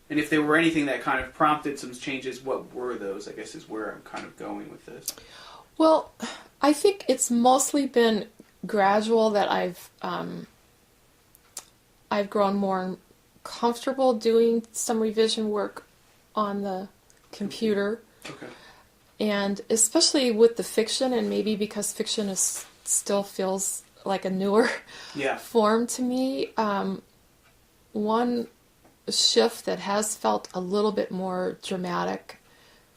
and if there were anything that kind of prompted some changes, what were those, I guess, is where I'm kind of going with this. Well, I think it's mostly been gradual that I've grown more comfortable doing some revision work on the computer. Okay. And especially with the fiction, and maybe because fiction still feels like a newer form to me, one shift that has felt a little bit more dramatic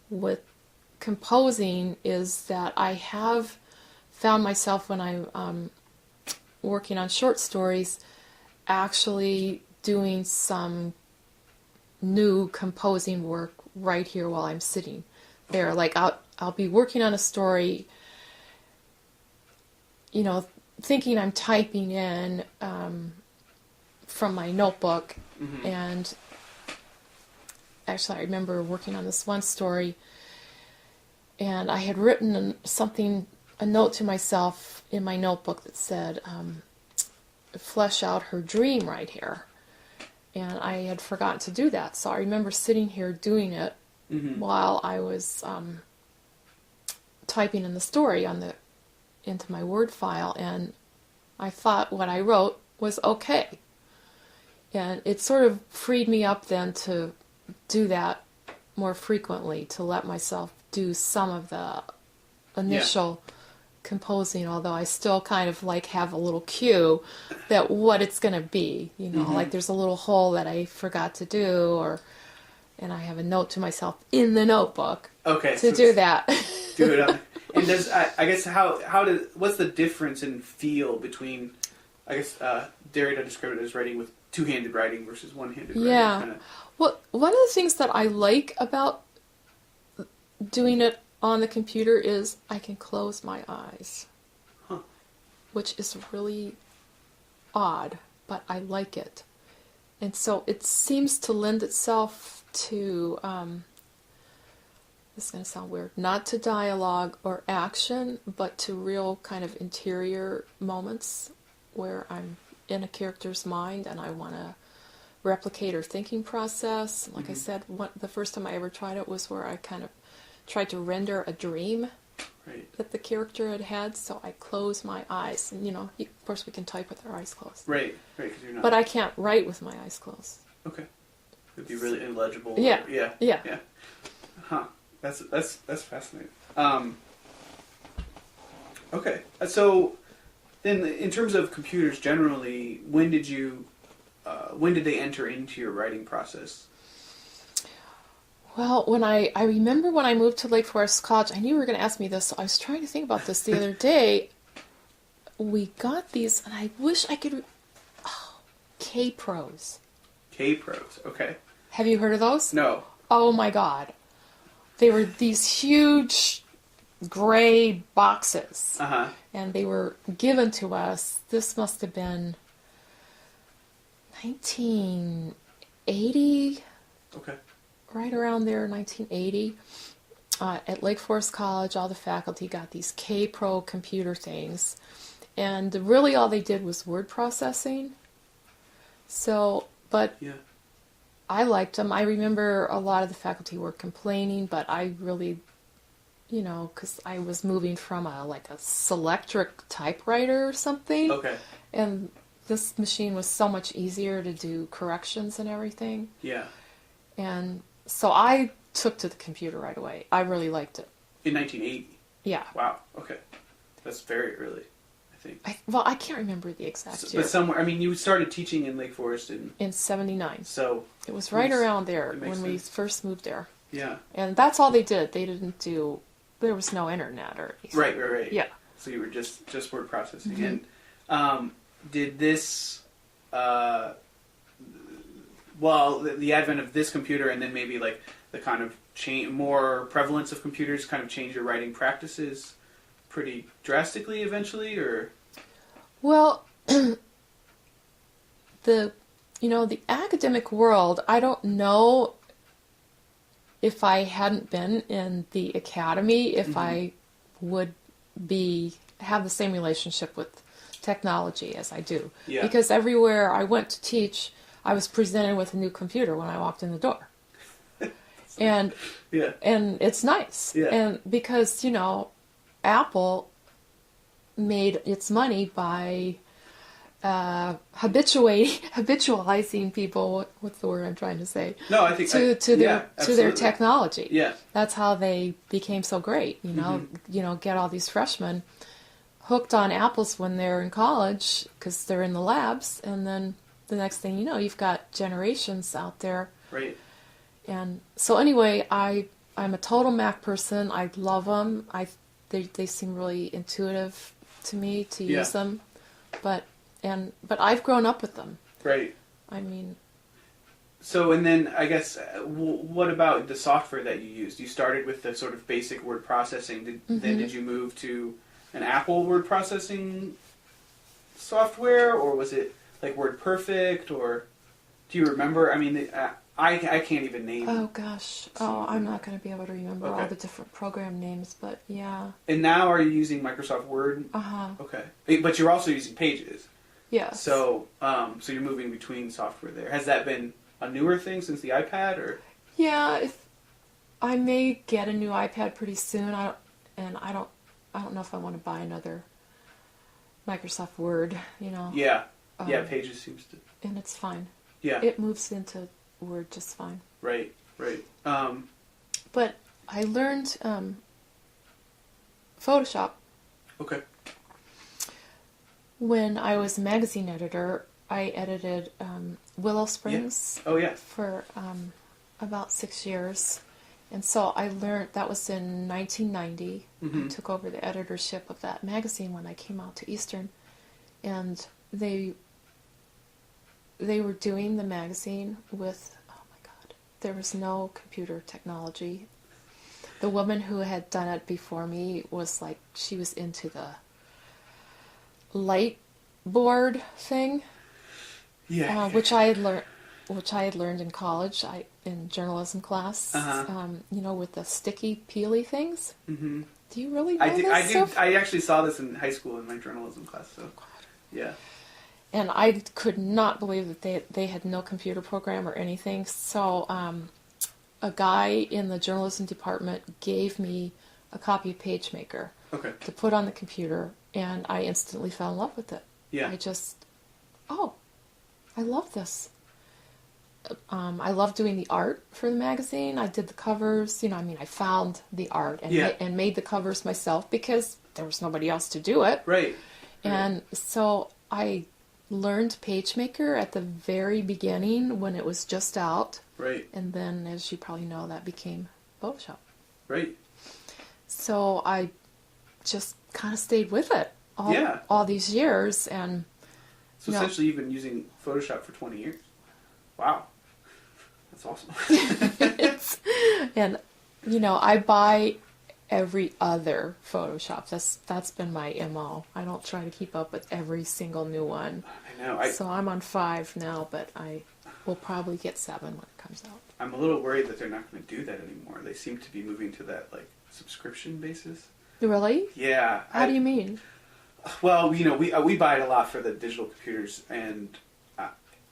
with composing is that I have found myself, when I'm working on short stories, actually doing some new composing work right here while I'm sitting there. Like I'll be working on a story, thinking I'm typing in from my notebook. Mm-hmm. And actually I remember working on this one story, and I had written a note to myself in my notebook that said, flesh out her dream right here. And I had forgotten to do that. So I remember sitting here doing it while I was typing in the story into my Word file, and I thought what I wrote was okay. And it sort of freed me up then to do that more frequently, to let myself do some of the initial composing, although I still kind of like have a little cue that what it's going to be, like there's a little hole that I forgot to do, and I have a note to myself in the notebook to do that. Do it on. And I guess what's the difference in feel between, I guess Derrida described it as writing with two-handed writing versus one-handed writing? Yeah. Kinda. Well, one of the things that I like about doing it on the computer is I can close my eyes, which is really odd, but I like it. And so it seems to lend itself to, this is going to sound weird, not to dialogue or action, but to real kind of interior moments where I'm in a character's mind and I want to replicate her thinking process. Like I said, the first time I ever tried it was where I kind of tried to render a dream that the character had, so I closed my eyes. And, of course we can type with our eyes closed. Right, because you're not. But I can't write with my eyes closed. Okay. It'd be really illegible. Yeah. Yeah. Huh. That's fascinating. Okay. So then in terms of computers generally, when did they enter into your writing process? Well, when I remember when I moved to Lake Forest College, I knew you were going to ask me this, so I was trying to think about this the other day. We got these, and I wish I could... K-Pros. K-Pros, okay. Have you heard of those? No. Oh my God. They were these huge gray boxes. Uh-huh. And they were given to us, this must have been 1980. Okay. Right around there, 1980, at Lake Forest College, all the faculty got these K-Pro computer things, and really all they did was word processing. So, but I liked them. I remember a lot of the faculty were complaining, but I really, because I was moving from a Selectric typewriter or something. Okay. And this machine was so much easier to do corrections and everything. Yeah. And so I took to the computer right away. I really liked it. In 1980? Yeah. Wow. Okay. That's very early, I think. I can't remember the exact year. But somewhere, you started teaching in Lake Forest in 79. So it was right around there when we first moved there. Yeah. And that's all they did. They didn't do, there was no internet or anything. Right. Yeah. So you were just word processing. Mm-hmm. did this, well, the advent of this computer and then maybe like the kind of more prevalence of computers kind of change your writing practices pretty drastically eventually, or? Well, the academic world, I don't know if I hadn't been in the academy, if I would have the same relationship with technology as I do. Yeah. Because everywhere I went to teach, I was presented with a new computer when I walked in the door. And it's nice. Yeah. And because, Apple made its money by habitualizing people. What's the word I'm trying to say? No, I think to their technology. Yeah, that's how they became so great. Get all these freshmen hooked on apples when they're in college because they're in the labs, and then the next thing you know, you've got generations out there. Right. And so anyway, I'm a total Mac person. I love them. They seem really intuitive to me to use them, but I've grown up with them. Right. I mean. So, and then I guess, what about the software that you used? You started with the sort of basic word processing. Then did you move to an Apple word processing software, or was it like WordPerfect, or do you remember? I mean, I can't even name. Oh gosh. I'm not going to be able to remember all the different program names, but yeah. And now are you using Microsoft Word? Okay. But you're also using Pages. Yeah. So, so you're moving between software there. Has that been a newer thing since the iPad, or? Yeah, I may get a new iPad pretty soon. I don't know if I want to buy another Microsoft Word. Yeah. Pages seems to. And it's fine. Yeah. It moves into Word just fine. Right. But I learned Photoshop. Okay. When I was a magazine editor, I edited Willow Springs. Yeah. Oh yeah. For about 6 years, and so I learned. That was in 1990. I took over the editorship of that magazine when I came out to Eastern, and they were doing the magazine with, oh my God, there was no computer technology. The woman who had done it before me was like, she was into the light board thing. Yeah. Which I had learned in college, in journalism class. With the sticky, peely things. Mm-hmm. Do you really know this stuff? I actually saw this in high school in my journalism class. So, yeah. And I could not believe that they had no computer program or anything. So a guy in the journalism department gave me a copy of PageMaker to put on the computer, and I instantly fell in love with it. Yeah. I love this. I love doing the art for the magazine. I did the covers. I found the art and made the covers myself because there was nobody else to do it. Right. And so I learned PageMaker at the very beginning when it was just out. Right. And then, as you probably know, that became Photoshop. Right. So I just kind of stayed with it all these years. And so essentially you've been using Photoshop for 20 years. Wow. That's awesome. And, I buy every other Photoshop. That's been my MO. I don't try to keep up with every single new one. I know. So I'm on 5 now, but I will probably get 7 when it comes out. I'm a little worried that they're not going to do that anymore. They seem to be moving to that subscription basis. Really? Yeah. How do you mean? Well, we buy it a lot for the digital computers, and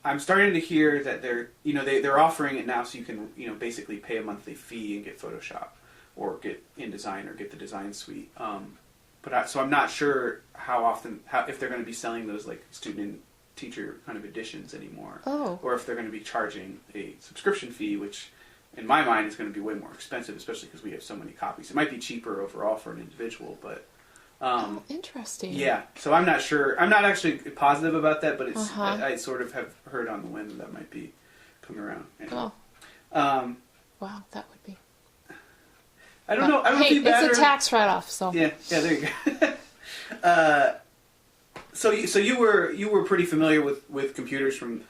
I'm starting to hear that they're offering it now, so you can basically pay a monthly fee and get Photoshop, or get InDesign, or get the design suite. So I'm not sure if they're going to be selling those student teacher kind of editions anymore, or if they're going to be charging a subscription fee, which in my mind is going to be way more expensive, especially because we have so many copies. It might be cheaper overall for an individual, but. Interesting. Yeah, so I'm not sure. I'm not actually positive about that, but it's I sort of have heard on the wind that might be coming around. Anyway. Oh. Wow, that would be. I don't know. I don't know if it's a tax write-off, so. Yeah, there you go. So you were pretty familiar with computers from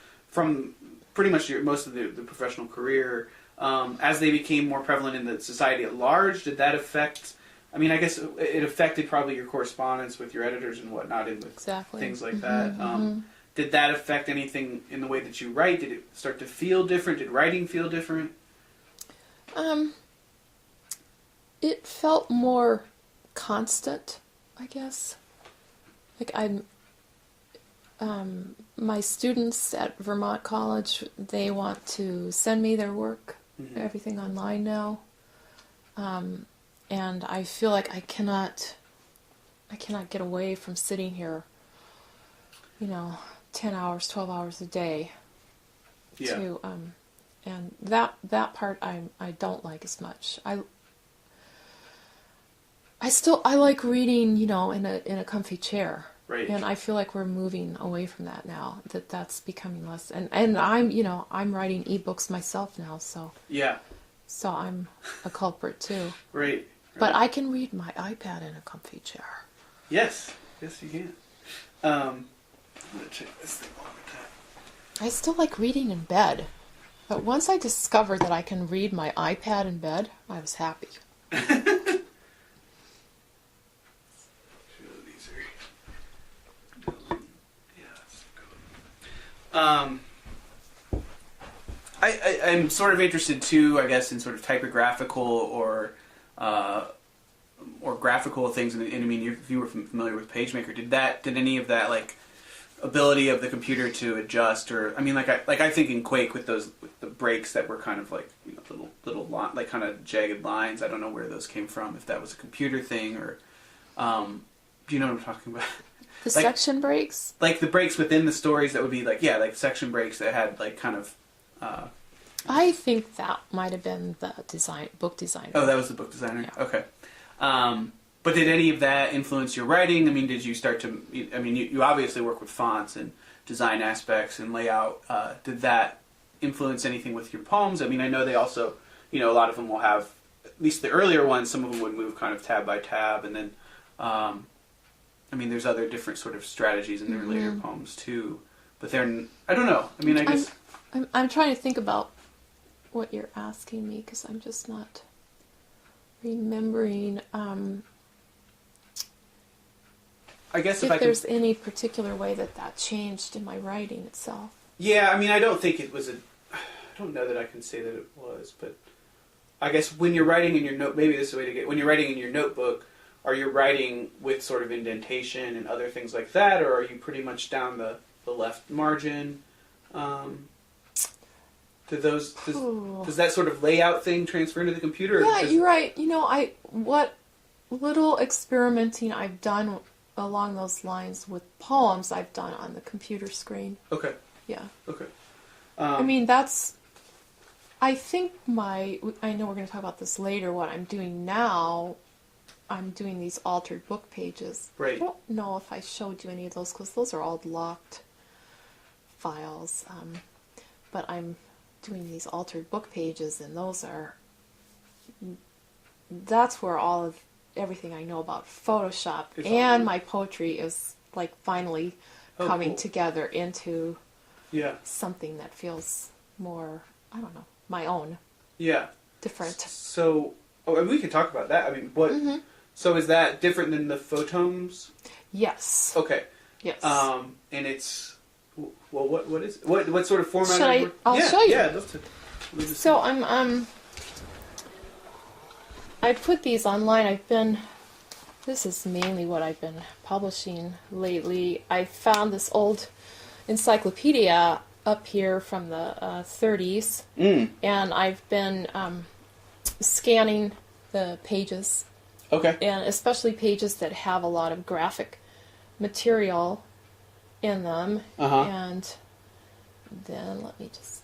pretty much most of the professional career. As they became more prevalent in the society at large, did that affect? I mean, I guess it affected probably your correspondence with your editors and whatnot, and with things like that. Did that affect anything in the way that you write? Did it start to feel different? Did writing feel different? It felt more constant, I guess. Like my students at Vermont College, they want to send me their work, everything online now. And I feel like I cannot get away from sitting here, 10 hours, 12 hours a day. Yeah. And that part I don't like as much. I like reading, in a comfy chair. Right. And I feel like we're moving away from that now. That's becoming less. And I'm writing ebooks myself now, so. Yeah. So I'm a culprit too. Right. But I can read my iPad in a comfy chair. Yes. Yes, you can. I'm gonna check this thing one more time. I still like reading in bed. But once I discovered that I can read my iPad in bed, I was happy. I'm sort of interested too, I guess, in sort of typographical or graphical things. And I mean, if you were familiar with PageMaker, did any of that like ability of the computer to adjust, or I mean, like I think in Quake with the breaks that were kind of like little like kind of jagged lines. I don't know where those came from. If that was a computer thing or, do you know what I'm talking about? The section breaks? Like the breaks within the stories that would be like, like section breaks that had like kind of... I think that might have been the book designer. Oh, that was the book designer? Yeah. Okay. But did any of that influence your writing? I mean, did you start to... I mean, you obviously work with fonts and design aspects and layout. Did that influence anything with your poems? I mean, I know they also... a lot of them will have... At least the earlier ones, some of them would move kind of tab by tab, and then... I mean, there's other different sort of strategies in their later poems too, but they're... I don't know. I mean, I guess... I'm trying to think about what you're asking me, because I'm just not remembering I guess if there's any particular way that changed in my writing itself. Yeah, I mean, I don't think it was I don't know that I can say that it was, but I guess when you're writing in your note... Maybe this is the way to get... When you're writing in your notebook... Are you writing with sort of indentation and other things like that, or are you pretty much down the left margin? Does that sort of layout thing transfer into the computer? Yeah, you're right. What little experimenting I've done along those lines with poems, I've done on the computer screen. Okay. Yeah. Okay. I mean, that's... I think I know we're going to talk about this later, what I'm doing now... I'm doing these altered book pages. Right. I don't know if I showed you any of those, because those are all locked files. But I'm doing these altered book pages, and that's where all of everything I know about Photoshop and my poetry is like finally coming together into something that feels more, I don't know, my own. Yeah. Different. So, and we can talk about that. I mean, what... Mm-hmm. So is that different than the photomes? Yes. Okay. Yes. And it's... Well, what is it? What sort of format? I'll show you. Yeah, I'd love to. So I put these online. This is mainly what I've been publishing lately. I found this old encyclopedia up here from the 30s. And I've been scanning the pages. Okay. And especially pages that have a lot of graphic material in them. And then let me just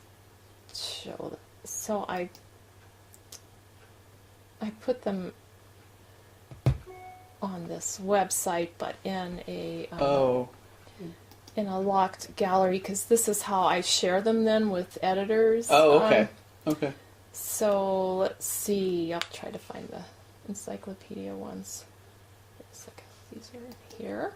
show them. So I put them on this website, but in a locked gallery, because this is how I share them then with editors. Oh, okay. Okay. So let's see. I'll try to find the encyclopedia ones. Wait a second. These are in here.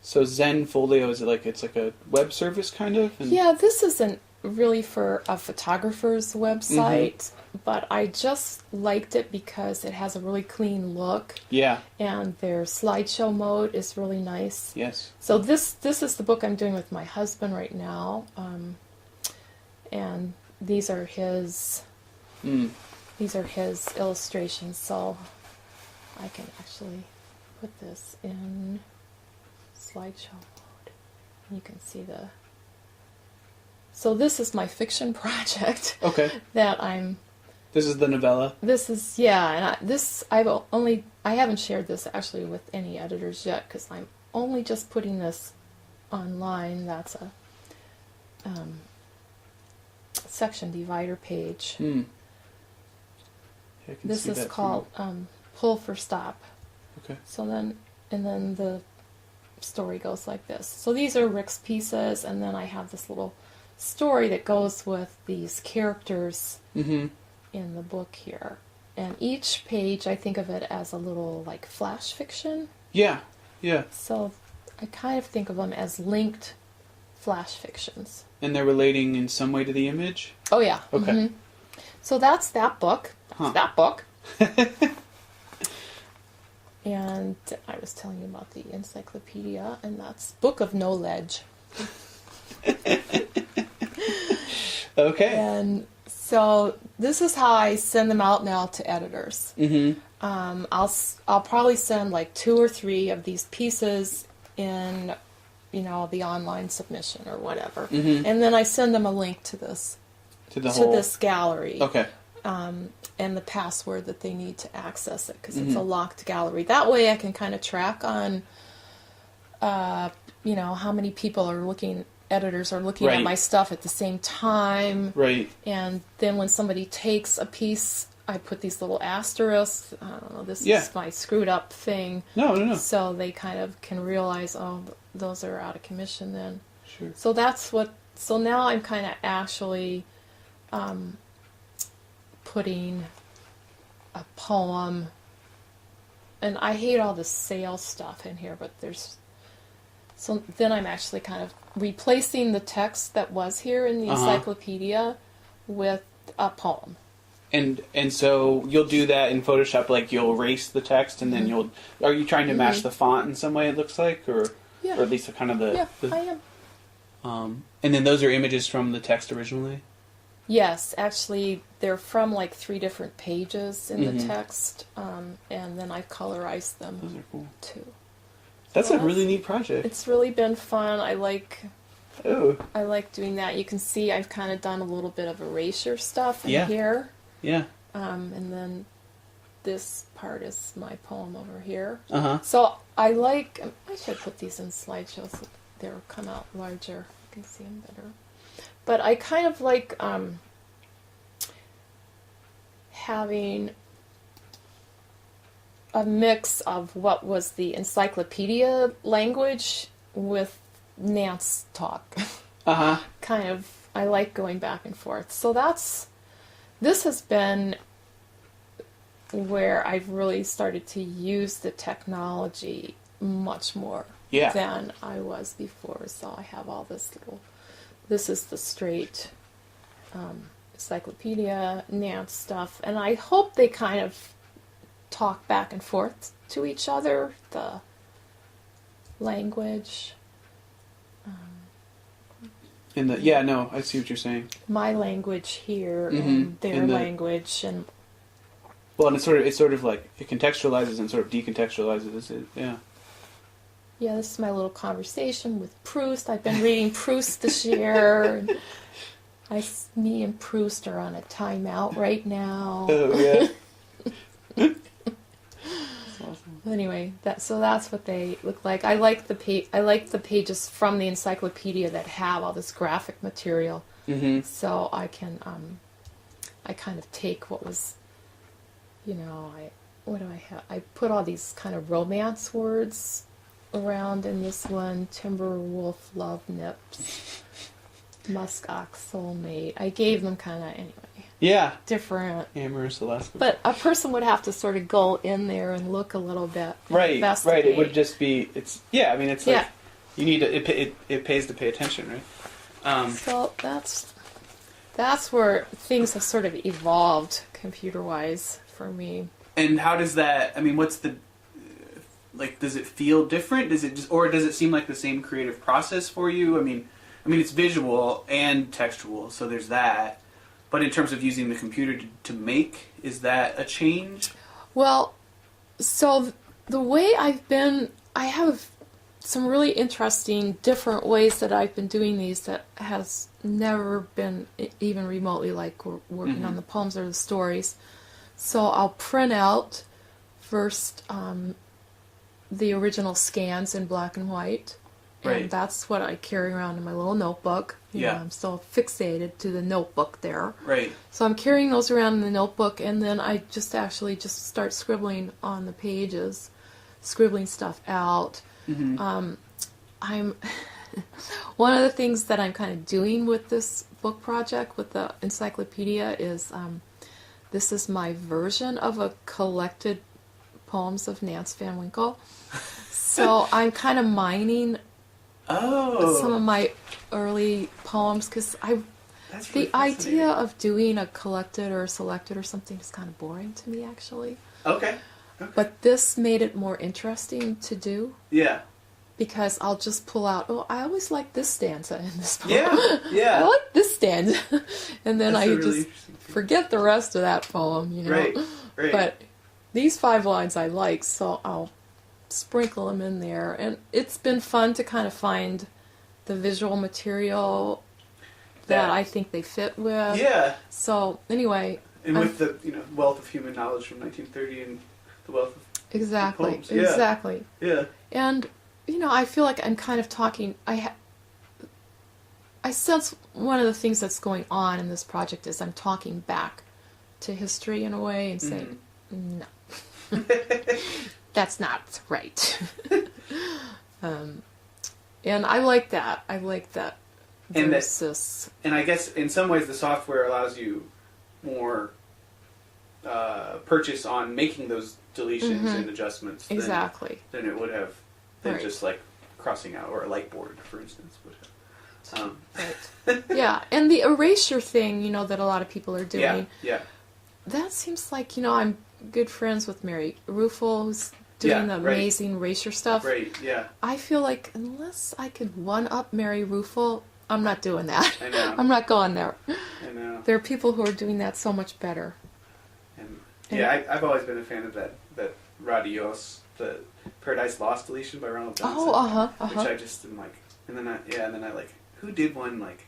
So Zenfolio, is it like it's like a web service kind of? Yeah, this isn't really for a photographer's website, but I just liked it because it has a really clean look. Yeah. And their slideshow mode is really nice. Yes. So this is the book I'm doing with my husband right now, and these are his illustrations. So I can actually put this in slideshow mode. You can see the. So this is my fiction project. Okay. That I'm. This is the novella. This is and I haven't shared this actually with any editors yet because I'm only just putting this online. That's a section divider page. Yeah, this is called Pull for Stop. Okay. So then the story goes like this. So these are Rick's pieces, and then I have this little story that goes with these characters in the book here. And each page, I think of it as a little like flash fiction. Yeah, yeah. So I kind of think of them as linked flash fictions. And they're relating in some way to the image? Oh yeah. Okay. Mm-hmm. So that's that book. That's that book. And I was telling you about the encyclopedia, and that's Book of Knowledge. Okay. And so this is how I send them out now to editors. I'll probably send like 2 or 3 of these pieces in, the online submission or whatever, and then I send them a link to this this gallery. Okay. And the password that they need to access it because it's a locked gallery. That way I can kind of track on, how many people editors are looking at my stuff at the same time. Right. And then when somebody takes a piece, I put these little asterisks. I don't know, this is my screwed up thing. No. So they kind of can realize, oh, those are out of commission then. Sure. So so now I'm kind of actually putting a poem, and I hate all the sales stuff in here, but so then I'm actually kind of replacing the text that was here in the encyclopedia with a poem. And so you'll do that in Photoshop, like you'll erase the text and then are you trying to match the font in some way, it looks like, or at least kind of I am. And then those are images from the text originally? Yes, actually, they're from like 3 different pages in the text, and then I colorized them. Those are cool too. That's a really neat project. It's really been fun. I like doing that. You can see I've kind of done a little bit of erasure stuff in here. Yeah. And then this part is my poem over here. So I should put these in slideshows so they'll come out larger. You can see them better. But I kind of like having a mix of what was the encyclopedia language with Nance talk. Kind of, I like going back and forth. So this has been where I've really started to use the technology much more than I was before. So I have all this this is the straight encyclopedia, Nance stuff, and I hope they kind of talk back and forth to each other, the language. I see what you're saying. My language here and their language, and and it's sort of like it contextualizes and sort of decontextualizes it. Yeah. Yeah, this is my little conversation with Proust. I've been reading Proust this year. Me and Proust are on a timeout right now. Oh yeah. Awesome. Anyway, that's what they look like. I like the pages from the encyclopedia that have all this graphic material. So I can I kind of take what was, what do I have? I put all these kind of romance words around in this one. Timber wolf love nips, musk ox soulmate. I gave them kind of different amorous Alaska. But a person would have to sort of go in there and look a little bit. Right. It would just be like You need to, it pays to pay attention, right? So that's where things have sort of evolved computer-wise for me. And how does that, I mean, what's the, like, does it feel different? Does it just, or does it seem like the same creative process for you? I mean, it's visual and textual, so there's that. But in terms of using the computer to make, is that a change? Well, so the way I have some really interesting different ways that I've been doing these that has never been even remotely like working on the poems or the stories. So I'll print out first the original scans in black and white. And that's what I carry around in my little notebook. You know, I'm still fixated to the notebook there. Right. So I'm carrying those around in the notebook, and then I just start scribbling on the pages, scribbling stuff out. I'm one of the things that I'm kind of doing with this book project with the encyclopedia is this is my version of a collected poems of Nance Van Winckel. So I'm kind of mining some of my early poems because the idea of doing a collected or a selected or something is kind of boring to me, actually. Okay. But this made it more interesting to do. Yeah. Because I'll just pull out, I always like this stanza in this poem. Yeah. I like this stanza. And then That's I really just forget the rest of that poem, you know. Right. But these 5 lines I like, so I'll sprinkle them in there. And it's been fun to kind of find the visual material that I think they fit with. Yeah. So anyway. And with the wealth of human knowledge from 1930 and the wealth of poems. Exactly. Yeah. And I feel like I'm kind of talking. I sense one of the things that's going on in this project is I'm talking back to history in a way and saying, no, that's not right. And I like that. I like that. And I guess in some ways the software allows you more purchase on making those deletions and adjustments than it would have than just like crossing out, or a light board, for instance, would have. Right. Yeah, and the erasure thing, that a lot of people are doing. Yeah. That seems like, I'm good friends with Mary Ruffel, who's doing the amazing erasure stuff. Right, yeah. I feel like unless I could one-up Mary Ruffel, I'm not doing that. I know. I'm not going there. I know. There are people who are doing that so much better. And I've always been a fan of that Radios, the Paradise Lost deletion by Ronald Johnson. Which I just am like, and then I like, who did one, like,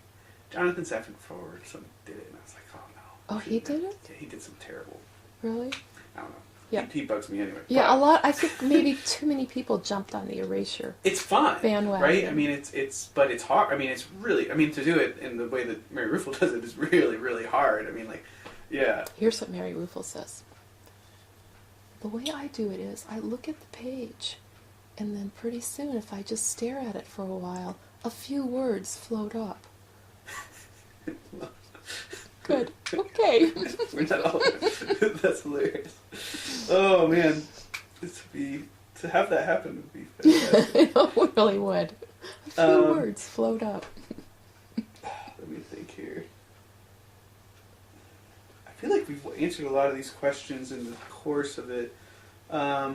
Jonathan Safran Foer, someone did it, and I was like, oh no. Oh, he did it? Yeah, he did some terrible. Really? I don't know. Yeah. He bugs me anyway. Yeah, I think maybe too many people jumped on the erasure. It's fun. Bandwagon. Right? I mean, but it's hard. I mean, it's really, to do it in the way that Mary Ruffel does it is really, really hard. I mean, like, yeah. Here's what Mary Ruffel says. The way I do it is I look at the page, and then pretty soon, if I just stare at it for a while, a few words float up. Good. Okay. We're not all. That's hilarious. Oh man, to have that happen would be fantastic. It really would. A few words float up. Let me think here. I feel like we've answered a lot of these questions in the course of it. Yeah.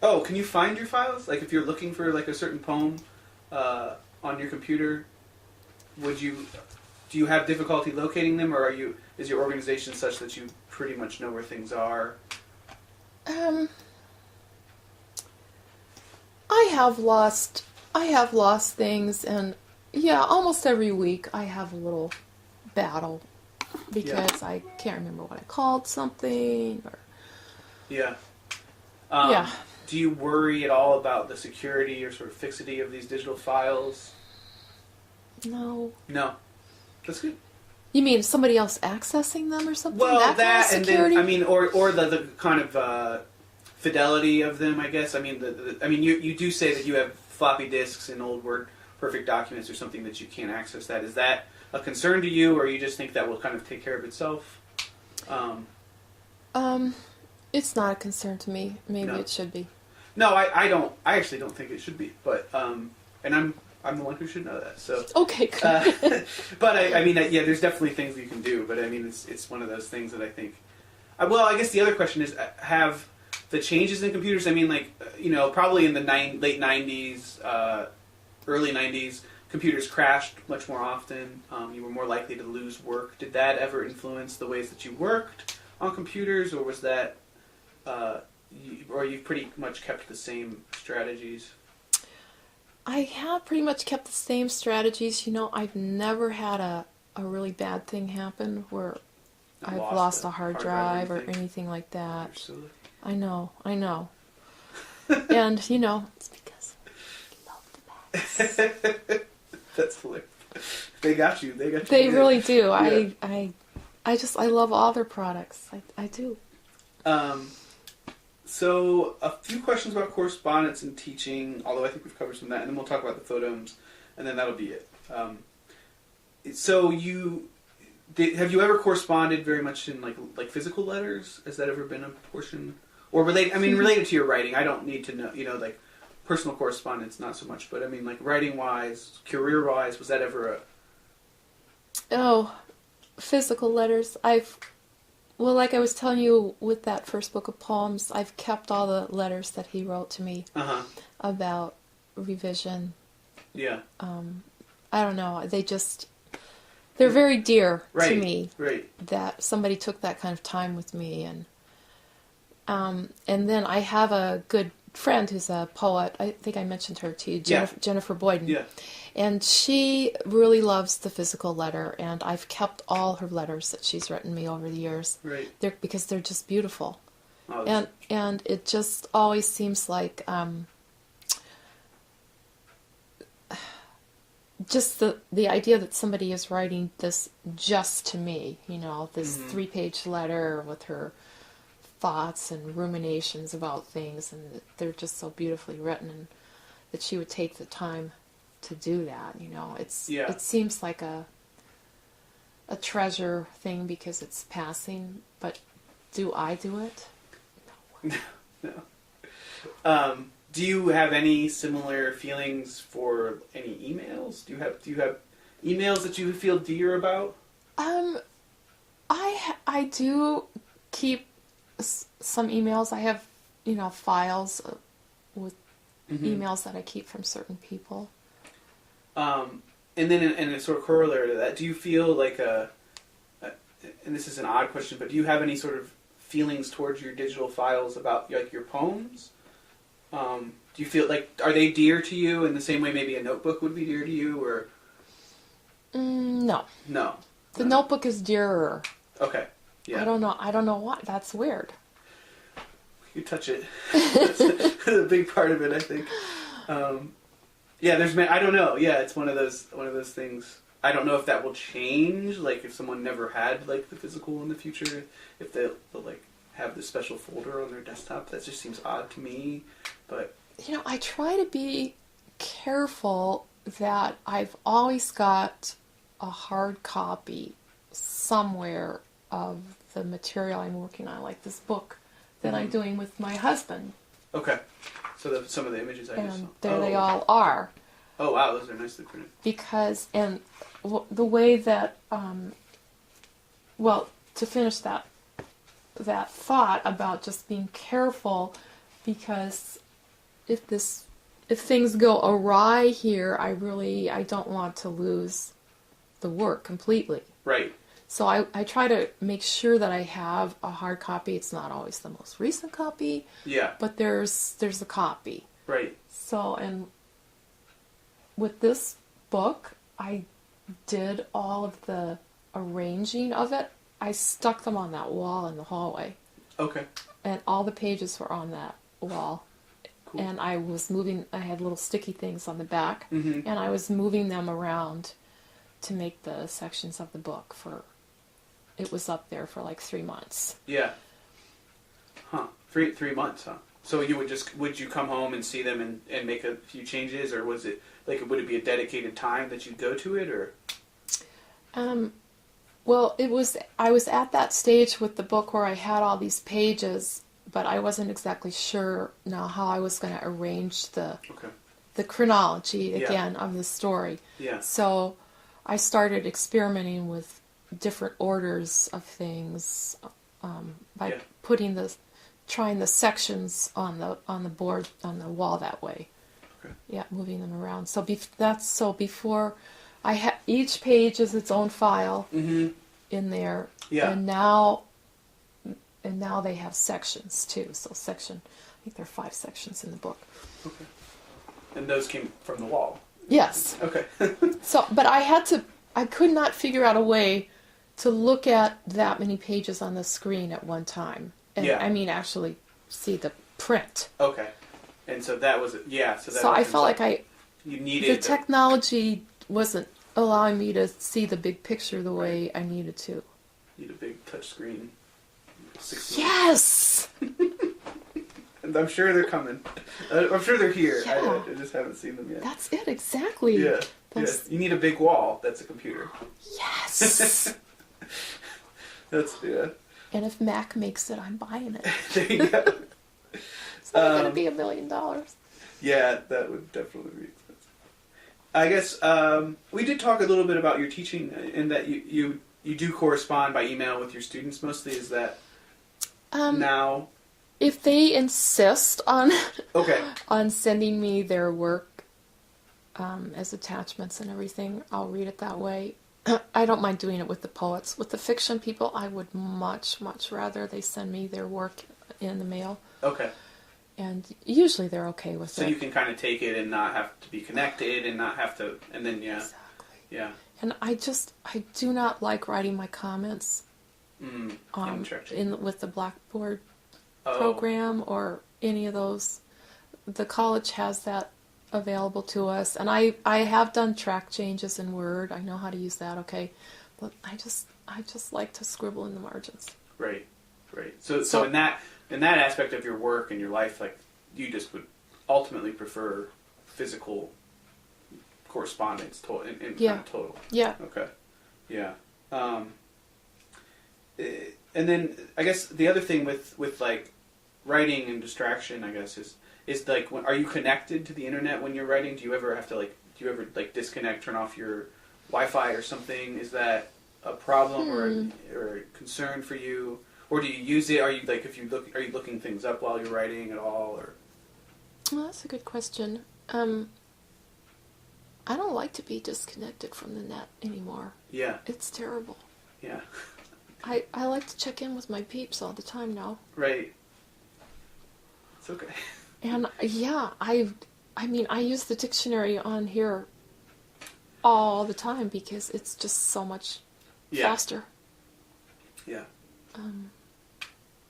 Oh, can you find your files? Like, if you're looking for like a certain poem on your computer, do you have difficulty locating them, or is your organization such that you pretty much know where things are? I have lost things, and almost every week I have a little battle because I can't remember what I called something. Or Do you worry at all about the security or sort of fixity of these digital files? No. That's good. You mean somebody else accessing them or something? Well, that kind of security? And then or the kind of fidelity of them, I guess. I mean, you do say that you have floppy disks in old Word perfect documents or something that you can't access that. Is that a concern to you, or you just think that will kind of take care of itself? It's not a concern to me. Maybe No. it should be. No, I don't. I actually don't think it should be. But and I'm the one who should know that. So okay, good. but I mean, yeah, there's definitely things you can do. But I mean, it's one of those things that I think. Well, I guess the other question is, have the changes in computers? I mean, like probably in the late '90s, early '90s, computers crashed much more often. You were more likely to lose work. Did that ever influence the ways that you worked on computers, or was that, or you've pretty much kept the same strategies? I have pretty much kept the same strategies. I've never had a really bad thing happen where I've lost a hard drive or anything like that. Absolutely. I know. And, it's because I love the Macs. That's hilarious. They got you. They really do. Yeah. I love all their products. I do. So a few questions about correspondence and teaching, although I think we've covered some of that, and then we'll talk about the photomes, and then that'll be it. So have you ever corresponded very much in like physical letters? Has that ever been a portion, or related to your writing? I don't need to know, like personal correspondence, not so much, but I mean like writing wise, career wise, was that ever physical letters. Like I was telling you with that first book of poems, I've kept all the letters that he wrote to me about revision. Yeah. I don't know. They're very dear to me. Right. That somebody took that kind of time with me, and then I have a good friend who's a poet. I think I mentioned her to you, Jennifer Boyden. Yeah. And she really loves the physical letter, and I've kept all her letters that she's written me over the years. Right. Because they're just beautiful. Oh, and it just always seems like just the idea that somebody is writing this just to me, this 3-page letter with her thoughts and ruminations about things, and they're just so beautifully written, and that she would take the time to do that. It seems like a treasure thing because it's passing, but do I do it? No. Do you have any similar feelings for any emails? Do you have emails that you feel dear about? I do keep some emails. I have files with emails that I keep from certain people. And then in a sort of corollary to that, do you feel like and this is an odd question, but do you have any sort of feelings towards your digital files about like your poems? Do you feel like, are they dear to you in the same way maybe a notebook would be dear to you, or? No. No. The notebook is dearer. Okay. Yeah. I don't know why. That's weird. You touch it. That's a big part of it, I think. Yeah, I don't know. Yeah, it's one of those things. I don't know if that will change. Like, if someone never had like the physical in the future, if they'll like have this special folder on their desktop. That just seems odd to me. But I try to be careful that I've always got a hard copy somewhere of the material I'm working on, like this book that I'm doing with my husband. Okay. So some of the images I just saw. There they all are. Oh, wow, those are nicely printed. Because, the way that, to finish that thought about just being careful, because if things go awry here, I don't want to lose the work completely. Right. So I try to make sure that I have a hard copy. It's not always the most recent copy. Yeah. But there's a copy. Right. So, and with this book, I did all of the arranging of it. I stuck them on that wall in the hallway. Okay. And all the pages were on that wall. Cool. And I had little sticky things on the back, and I was moving them around to make the sections of the book it was up there for like 3 months. Yeah. Huh. 3 months, huh? So would you come home and see them and make a few changes, or was it like, would it be a dedicated time that you'd go to it, or? Well, I was at that stage with the book where I had all these pages, but I wasn't exactly sure now how I was going to arrange the chronology again of the story. Yeah. So I started experimenting with different orders of things by trying the sections on the board on the wall that way. Okay. Yeah, moving them around. So before each page is its own file in there. Yeah. And now they have sections too. So I think there are 5 sections in the book. Okay. And those came from the wall? Yes. Okay. But I could not figure out a way to look at that many pages on the screen at one time. And actually see the print. Okay. And so that was, So I felt like you needed the technology wasn't allowing me to see the big picture the way I needed to. You need a big touch screen. Yes! And I'm sure they're coming. I'm sure they're here. Yeah. I just haven't seen them yet. That's it, exactly. Yeah. You need a big wall. That's a computer. Yes! And if Mac makes it, I'm buying it. There you go. It's not going to be $1 million. Yeah, that would definitely be expensive. I guess we did talk a little bit about your teaching, in that you do correspond by email with your students mostly. Is that now? If they insist on on sending me their work as attachments and everything, I'll read it that way. I don't mind doing it with the poets. With the fiction people, I would much, much rather they send me their work in the mail. Okay. And usually they're okay with it. So you can kind of take it and not have to be connected and not have to, and then, Exactly. Yeah. And I do not like writing my comments with the Blackboard program or any of those. The college has that available to us, and I have done track changes in Word. I know how to use that, but I just like to scribble in the margins. Right. So in that aspect of your work and your life, like, you just would ultimately prefer physical correspondence in kind of total. Yeah. Okay. Yeah. And then I guess the other thing with like writing and distraction, I guess, is like, are you connected to the internet when you're writing? Do you ever disconnect, turn off your Wi-Fi or something? Is that a problem or a concern for you? Or do you use it? Are you are you looking things up while you're writing at all? Or? Well, that's a good question. I don't like to be disconnected from the net anymore. Yeah. It's terrible. Yeah. I like to check in with my peeps all the time now. Right. It's okay. And I use the dictionary on here all the time because it's just so much faster. Yeah.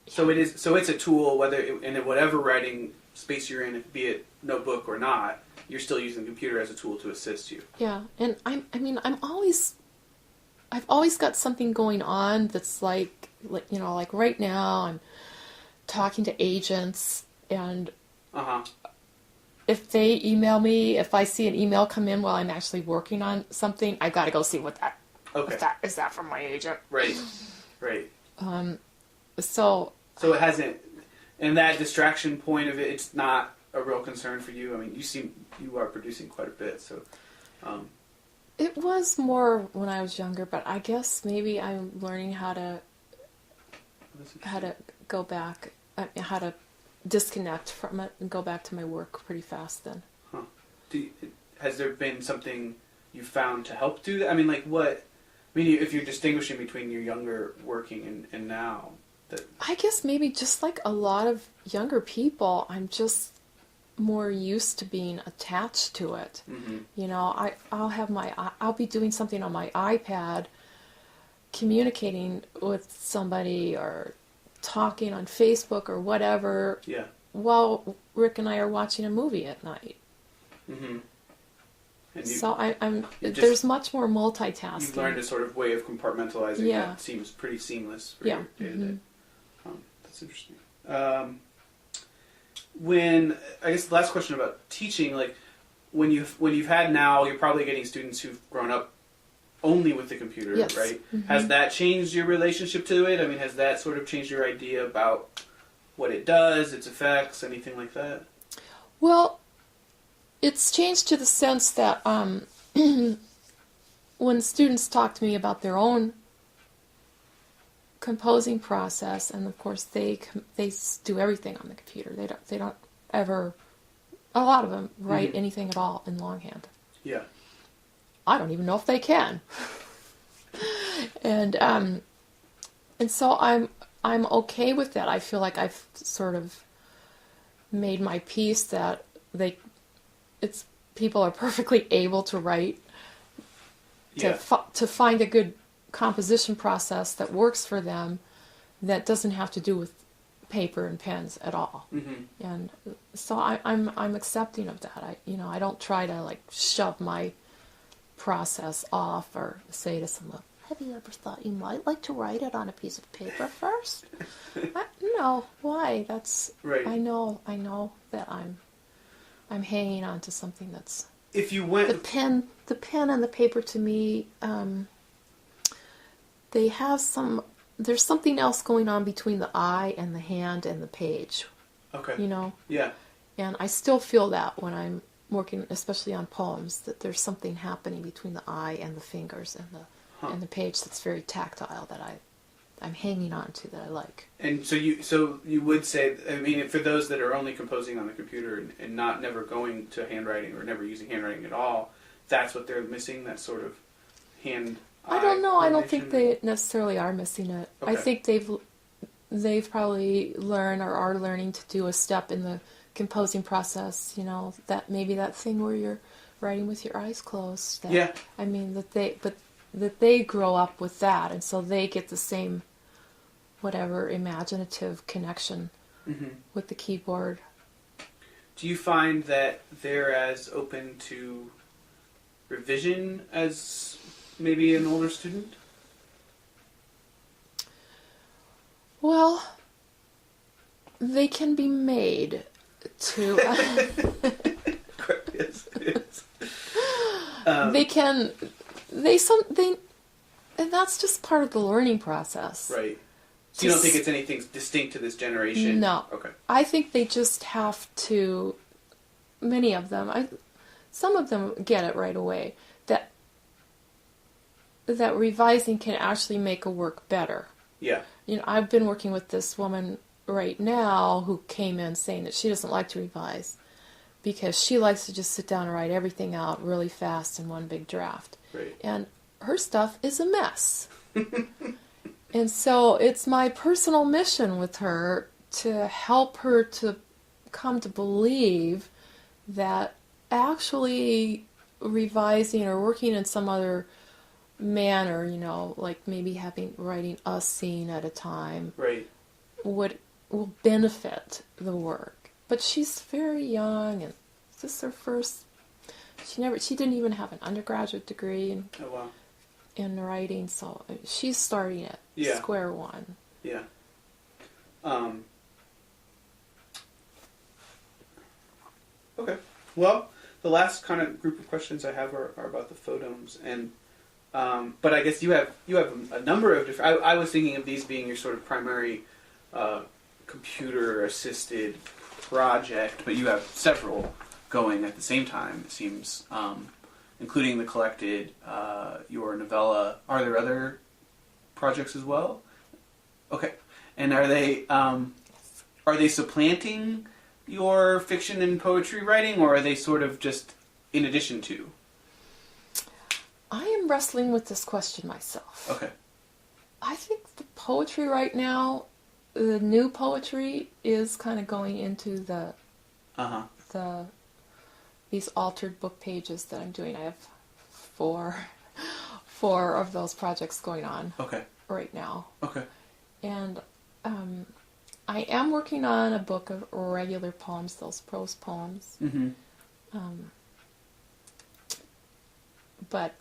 So it's a tool, in whatever writing space you're in, be it notebook or not, you're still using the computer as a tool to assist you. Yeah, and I've always got something going on that's like right now I'm talking to agents, and if they email me, if I see an email come in while I'm actually working on something, I got to go see what that. Okay. Is that from my agent? Right. Right. So it hasn't, in that distraction point of it, it's not a real concern for you. I mean, you are producing quite a bit, so. It was more when I was younger, but I guess maybe I'm learning how to go back, how to disconnect from it and go back to my work pretty fast then. Huh. Has there been something you found to help do that? I mean, if you're distinguishing between your younger working and now. I guess maybe just like a lot of younger people, I'm just more used to being attached to it. Mm-hmm. I'll be doing something on my iPad, communicating with somebody or talking on Facebook or whatever, while Rick and I are watching a movie at night. Mm-hmm. And there's much more multitasking. You've learned a sort of way of compartmentalizing that seems pretty seamless for your day-to-day. Mm-hmm. That's interesting. I guess the last question about teaching, like when you've had now, you're probably getting students who've grown up only with the computer, yes. right? Mm-hmm. Has that changed your relationship to it? I mean, has that sort of changed your idea about what it does, its effects, anything like that? Well, it's changed to the sense that when students talk to me about their own composing process, and of course they do everything on the computer. They don't ever, a lot of them write mm-hmm. anything at all in longhand. Yeah. I don't even know if they can. and so I'm okay with that. I feel like I've sort of made my peace that people are perfectly able to write, to find a good composition process that works for them, that doesn't have to do with paper and pens at all. Mm-hmm. And so I'm accepting of that. I don't try to like shove my process off or say to someone, "Have you ever thought you might like to write it on a piece of paper first?" No, why? That's right. I know that I'm hanging on to something that's. If you went the pen and the paper to me, they have there's something else going on between the eye and the hand and the page. Okay. Yeah. And I still feel that when I'm working, especially on poems, that there's something happening between the eye and the fingers and the page that's very tactile that I'm hanging on to, that I like. And so you would say, I mean, for those that are only composing on the computer and never going to handwriting or never using handwriting at all, that's what they're missing, that sort of hand. I don't know. I don't think they necessarily are missing it. Okay. I think they've probably learned or are learning to do a step in the composing process. That maybe that thing where you're writing with your eyes closed. Yeah. I mean that they grow up with that, and so they get the same, whatever imaginative connection mm-hmm. with the keyboard. Do you find that they're as open to revision as maybe an older student? Well, they can be made to. Yes, yes. And that's just part of the learning process. Right. So you don't think it's anything distinct to this generation? No. Okay. I think they just have to. Many of them, some of them get it right away. That revising can actually make a work better. Yeah. I've been working with this woman right now who came in saying that she doesn't like to revise because she likes to just sit down and write everything out really fast in one big draft. Right. And her stuff is a mess. And so it's my personal mission with her to help her to come to believe that actually revising or working in some other manner, like maybe writing a scene at a time, right, will benefit the work. But she's very young, and this is her first. She didn't even have an undergraduate degree in writing, so she's starting at square one. Yeah. Okay. Well, the last kind of group of questions I have are about the photomes, and but I guess you have a number of different. I was thinking of these being your sort of primary computer-assisted project, but you have several going at the same time. It seems, including the collected your novella. Are there other projects as well? Okay, and are they supplanting your fiction and poetry writing, or are they sort of just in addition to? I am wrestling with this question myself. Okay. I think the poetry right now, the new poetry, is kind of going into these altered book pages that I'm doing. I have four of those projects going on. Okay. Right now. Okay. And I am working on a book of regular poems, those prose poems. Mm-hmm. But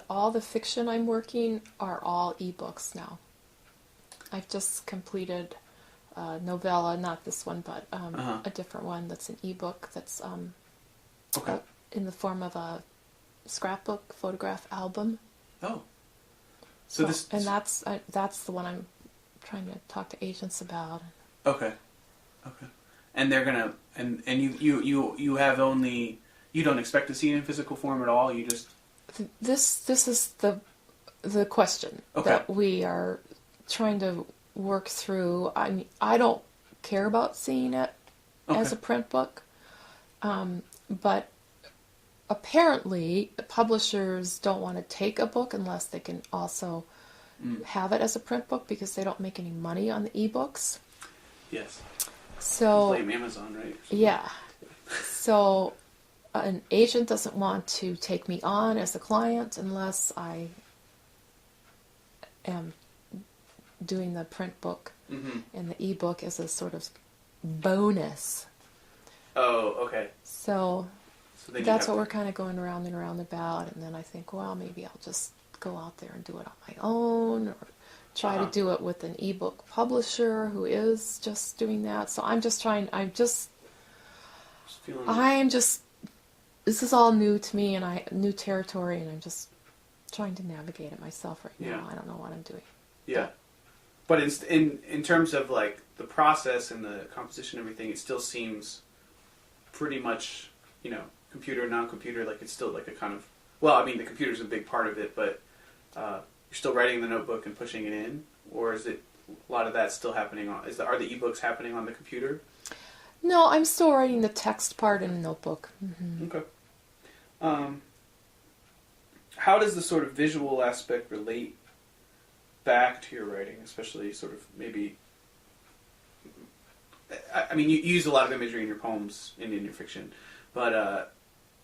all the fiction I'm working are all ebooks now. I've just completed a novella, not this one, but a different one that's an ebook that's in the form of a scrapbook photograph album. Oh. And that's the one I'm trying to talk to agents about. Okay. And they're gonna and you have only, you don't expect to see it in physical form at all. You just this is the question that we are trying to work through. I mean, I don't care about seeing it as a print book, but apparently publishers don't want to take a book unless they can also have it as a print book because they don't make any money on the ebooks. Yes. So blame Amazon, right? Yeah. So an agent doesn't want to take me on as a client unless I am doing the print book and the ebook as a sort of bonus. Oh, okay. So that's what we're kind of going around and around about, and then I think, well, maybe I'll just go out there and do it on my own, or try to do it with an ebook publisher who is just doing that. So this is all new to me, and new territory, and I'm just trying to navigate it myself right now. I don't know what I'm doing. Yeah. But in terms of like the process and the composition and everything, it still seems pretty much, computer, non-computer, like it's still like a kind of, well, I mean, the computer's a big part of it, but you're still writing the notebook and pushing it in, or is it a lot of that still happening are the ebooks happening on the computer? No, I'm still writing the text part in a notebook. Mm-hmm. Okay. How does the sort of visual aspect relate back to your writing, especially sort of maybe, I mean, you use a lot of imagery in your poems and in your fiction, but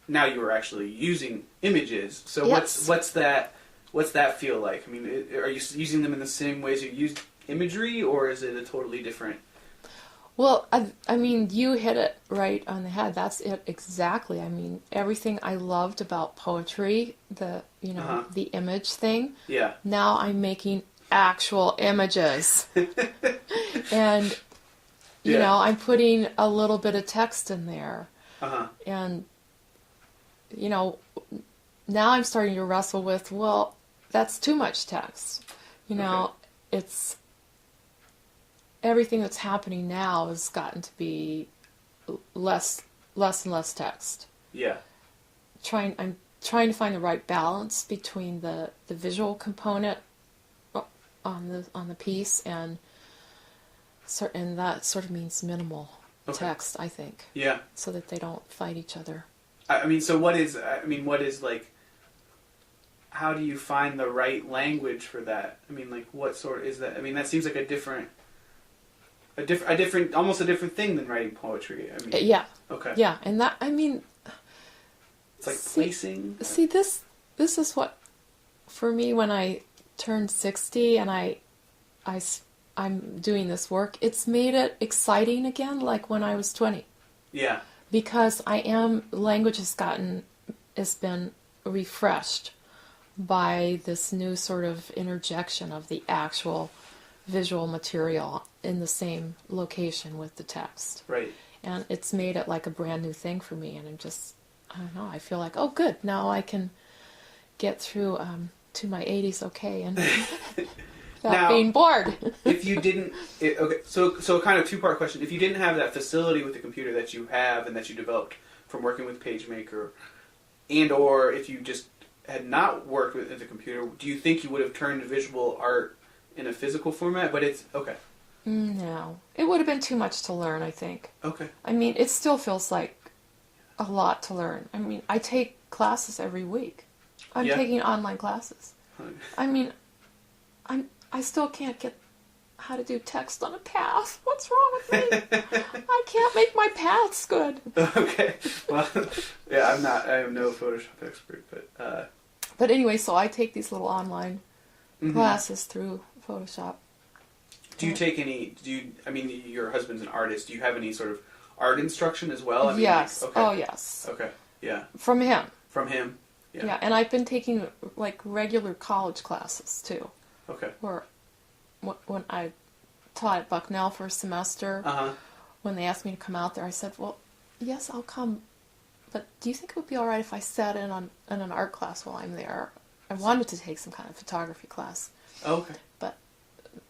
now you are actually using images. So yes. What's that feel like? I mean, are you using them in the same ways you used imagery, or is it a totally different? Well, I mean, you hit it right on the head. That's it exactly. I mean, everything I loved about poetry, the image thing. Yeah. Now I'm making actual images. And, I'm putting a little bit of text in there. And, now I'm starting to wrestle with, well, that's too much text. It's... Everything that's happening now has gotten to be less and less text. Yeah. I'm trying to find the right balance between the visual component on the piece and that sort of means minimal text, I think. Yeah. So that they don't fight each other. I mean, what is like, how do you find the right language for that? I mean, like, what sort is that? I mean, that seems like almost a different thing than writing poetry. I mean, yeah. Okay. Yeah, and that, I mean, it's like placing. See, this is what, for me, when I turned 60 and I'm doing this work, it's made it exciting again, like when I was 20. Yeah. Because language has been refreshed by this new sort of interjection of the actual visual material in the same location with the text. Right. And it's made it like a brand new thing for me, and I don't know, I feel like, oh good, now I can get through to my 80s okay, and without being bored. If you didn't, so kind of two-part question. If you didn't have that facility with the computer that you have and that you developed from working with PageMaker, and or if you just had not worked with the computer, do you think you would have turned to visual art in a physical format? But it's okay. No, it would have been too much to learn, I think. Okay. I mean, it still feels like a lot to learn. I mean, I take classes every week. I'm taking online classes. I mean, I still can't get how to do text on a path. What's wrong with me? I can't make my paths good. Okay. Well, yeah, I am no Photoshop expert, but... But anyway, so I take these little online classes through Photoshop. Do you take I mean, your husband's an artist. Do you have any sort of art instruction as well? I mean, yes. Like, okay. Oh, yes. Okay. Yeah. From him. From him. Yeah. Yeah, and I've been taking, like, regular college classes, too. Okay. Or when I taught at Bucknell for a semester. Uh-huh. When they asked me to come out there, I said, well, yes, I'll come. But do you think it would be all right if I sat in on an art class while I'm there? I wanted to take some kind of photography class. Okay. But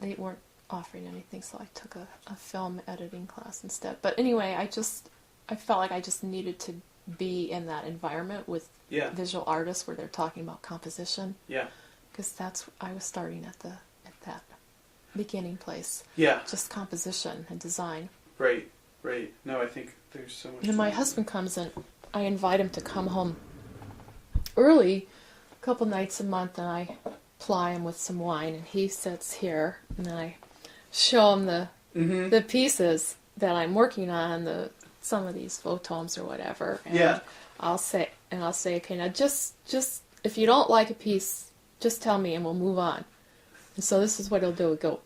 they weren't offering anything, so I took a film editing class instead. But anyway, I felt like I just needed to be in that environment with visual artists where they're talking about composition. Yeah. Because I was starting at that beginning place. Yeah. Just composition and design. Right. No, I think there's so much. And my husband comes in. I invite him to come home early, a couple nights a month, and I ply him with some wine, and he sits here, and I show him the pieces that I'm working on, some of these photomes or whatever. And I'll say, okay, now just if you don't like a piece, just tell me and we'll move on. And so this is what he'll do. He'll go,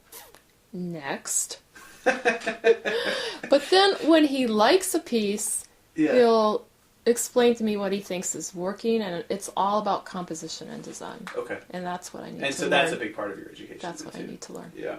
next. But then when he likes a piece, he'll explain to me what he thinks is working, and it's all about composition and design. Okay. And that's what I need to learn. And so that's a big part of your education. That's what I need to learn. Yeah.